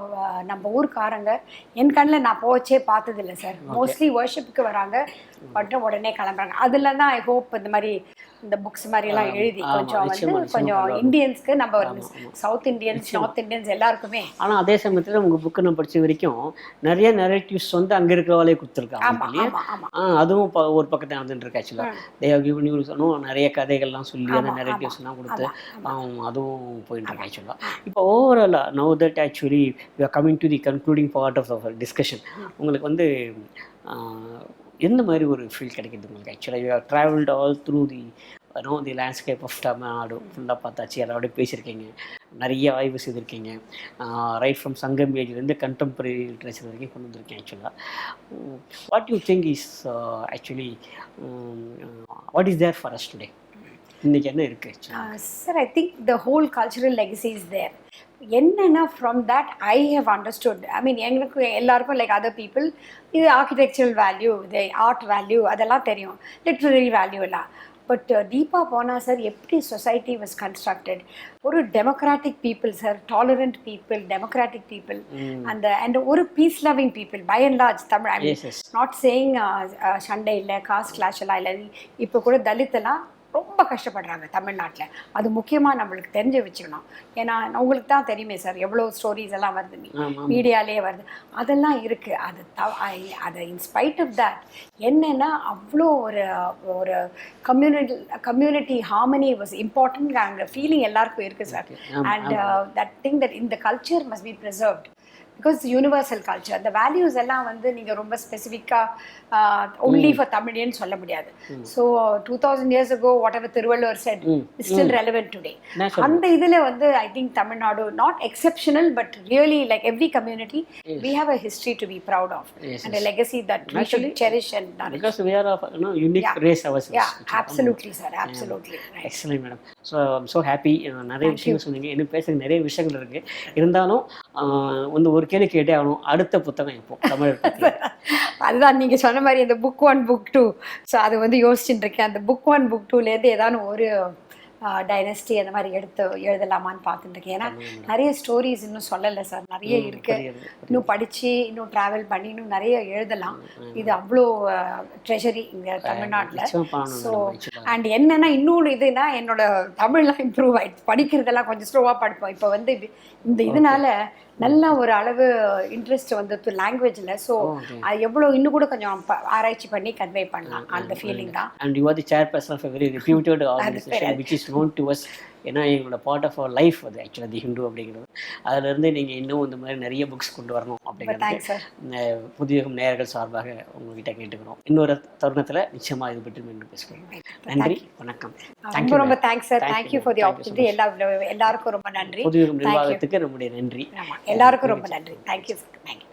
நம்ம ஊருக்காரங்க என் கண்ணில் நான் போச்சே பார்த்ததில்லை சார். மோஸ்ட்லி வர்ஷிப்புக்கு வராங்க, மட்டும் உடனே கிளம்புறாங்க. அதில் தான் ஐ ஹோப் இந்த மாதிரி இந்த புக்ஸ் மாதிரிலாம் எழுதி கொஞ்சம் இந்தியன்ஸ்க்கு, நம்ம சவுத் இந்தியன்ஸ் நார்த் இந்தியன்ஸ் எல்லாருக்குமே. ஆனால் அதே சமயத்தில் உங்கள் புக்கு நான் படித்த வரைக்கும் நிறைய நரேட்டிவ்ஸ் வந்து அங்கே இருக்கிறவாலே கொடுத்துருக்காங்க. அதுவும் ஒரு பக்கத்தில் நடந்துட்டு இருக்கு. ஆக்சுவலாக நிறைய கதைகள்லாம் சொல்லி அந்த நரேட்டிவ்ஸ்லாம் கொடுத்து அதுவும் போயிட்டு இருக்கு. ஆக்சுவலாக இப்போ ஓவராலாக now that actually you are coming to the concluding part of the discussion, உங்களுக்கு வந்து எந்த மாதிரி ஒரு ஃபீல் கிடைக்கிது உங்களுக்கு? ஆக்சுவலாக you have travelled all through the landscape of Tamil Nadu ஃபுல்லாக பார்த்தாச்சு, எல்லாரோட பேசியிருக்கீங்க, நிறைய ஆய்வு செய்திருக்கீங்க. ரைட் ஃப்ரம் சங்கம் ஏஜ்லேருந்து கண்டெம்பரரி லிட்ரேச்சர் வரைக்கும் கொண்டு வந்திருக்கேன். ஆக்சுவலாக what you think is actually what is there for us today? இன்றைக்கி என்ன இருக்குது sir? I think the whole cultural legacy is there. என்னன்னா from that I have understood, I mean எங்களுக்கு எல்லாருக்கும் லைக் அதர் பீப்புள் இது ஆர்கிடெக்சரல் வேல்யூ, இது art value அதெல்லாம் தெரியும், லிட்ரரி வேல்யூ எல்லாம். பட் டீப்பாக போனால் சார் எப்படி சொசைட்டி வாஸ் கன்ஸ்ட்ரக்டட், ஒரு democratic people sir, tolerant people, democratic people, and ஒரு peace loving people by and large. Tamil I mean not saying சண்டை இல்லை, காஸ்ட் கிளாஷ் எல்லாம் இல்லை. இப்போ கூட தலித்தெல்லாம் ரொம்ப கஷ்டப்படுறாங்க தமிழ்நாட்டில். அது முக்கியமாக நம்மளுக்கு தெரிஞ்சு வச்சுக்கணும். ஏன்னா உங்களுக்கு தான் தெரியுமே சார், எவ்வளோ ஸ்டோரிஸ் எல்லாம் வருது, மீடியாலே வருது, அதெல்லாம் இருக்குது. அது இன்ஸ்பைட் ஆஃப் தட் என்னென்னா அவ்வளோ ஒரு கம்யூனிட்டி ஹார்மனி வாஸ் இம்பார்ட்டன்ட். அங்கே ஃபீலிங் எல்லாருக்கும் இருக்குது sir. And that thing that இந்த culture must be preserved because universal culture. அந்த வேல்யூஸ் எல்லாம் வந்து நீங்கள் ரொம்ப ஸ்பெசிஃபிக்காக ஒன்லி ஃபார் தமிழியன்னு சொல்ல முடியாது. So 2000 years ago whatever Thiruvalluvar said is still relevant today. அந்த இதில் வந்து I think Tamil Nadu not exceptional but really like every community we have a history to be proud of and a legacy that we should cherish and nourish. Because we are of unique race ourselves. Yeah, absolutely sir, absolutely. Excellent madam. So I'm so happy. நிறைய விஷயங்கள் சொன்னீங்க, இன்னும் பேச நிறைய விஷயங்கள் இருக்குது. இருந்தாலும் வந்து ஒரு கேள்வி கேட்டே ஆகணும், அடுத்த புத்தகம் எப்போ தமிழ்? அதுதான் நீங்கள் சொன்ன மாதிரி அந்த புக் 1 புக் 2. ஸோ அது வந்து யோசிச்சுட்டு இருக்கேன். அந்த புக் 1 புக் 2லேருந்து ஏதாவது ஒரு டைனஸ்டி அந்த மாதிரி எடுத்து எழுதலாமான்னு பார்த்துட்டு இருக்கேன். ஏன்னா நிறைய ஸ்டோரிஸ் இன்னும் சொல்லலை சார், நிறைய இருக்குது. இன்னும் படித்து இன்னும் ட்ராவல் பண்ணி இன்னும் நிறைய எழுதலாம். இது அவ்வளோ ட்ரெஷரி இங்கே தமிழ்நாட்டில். ஸோ அண்ட் என்னென்னா இன்னொன்று இதுனா என்னோட தமிழ்லாம் இம்ப்ரூவ் ஆகிடுச்சு. படிக்கிறதெல்லாம் கொஞ்சம் ஸ்லோவாக படிப்போம். இப்போ வந்து இந்த இதனால நல்ல ஒரு அளவு இன்ட்ரெஸ்ட் வந்து லாங்குவேஜில். ஸோ அது எவ்வளோ இன்னும் கூட கொஞ்சம் ஆராய்ச்சி பண்ணி கன்வே பண்ணலாம், அந்த ஃபீலிங் தான். And you are the chairperson of a very reputed organization which is known to us. ஏன்னா எங்களோட பார்ட் ஆஃப் அவர் லைஃப் அது ஆக்சுவலாக தி ஹிந்து அப்படிங்கிறது. அதுலேருந்து நீங்கள் இன்னும் இந்த மாதிரி நிறைய புக்ஸ் கொண்டு வரணும் அப்படிங்கிறது புதுயுகம் நேயர்கள் சார்பாக உங்ககிட்ட கேட்டுக்கிறோம். இன்னொரு தருணத்தில் நிச்சயமாக இது பற்றி மீண்டும் பேசுகிறோம். நன்றி, வணக்கம். ரொம்ப ரொம்ப thanks sir. Thank you for the opportunity. எல்லாருக்கும் ரொம்ப நன்றி. புதுயுகம் நிர்வாகத்துக்கு நம்முடைய நன்றி. எல்லாருக்கும் ரொம்ப நன்றி. Thank you sir. தேங்க்யூ.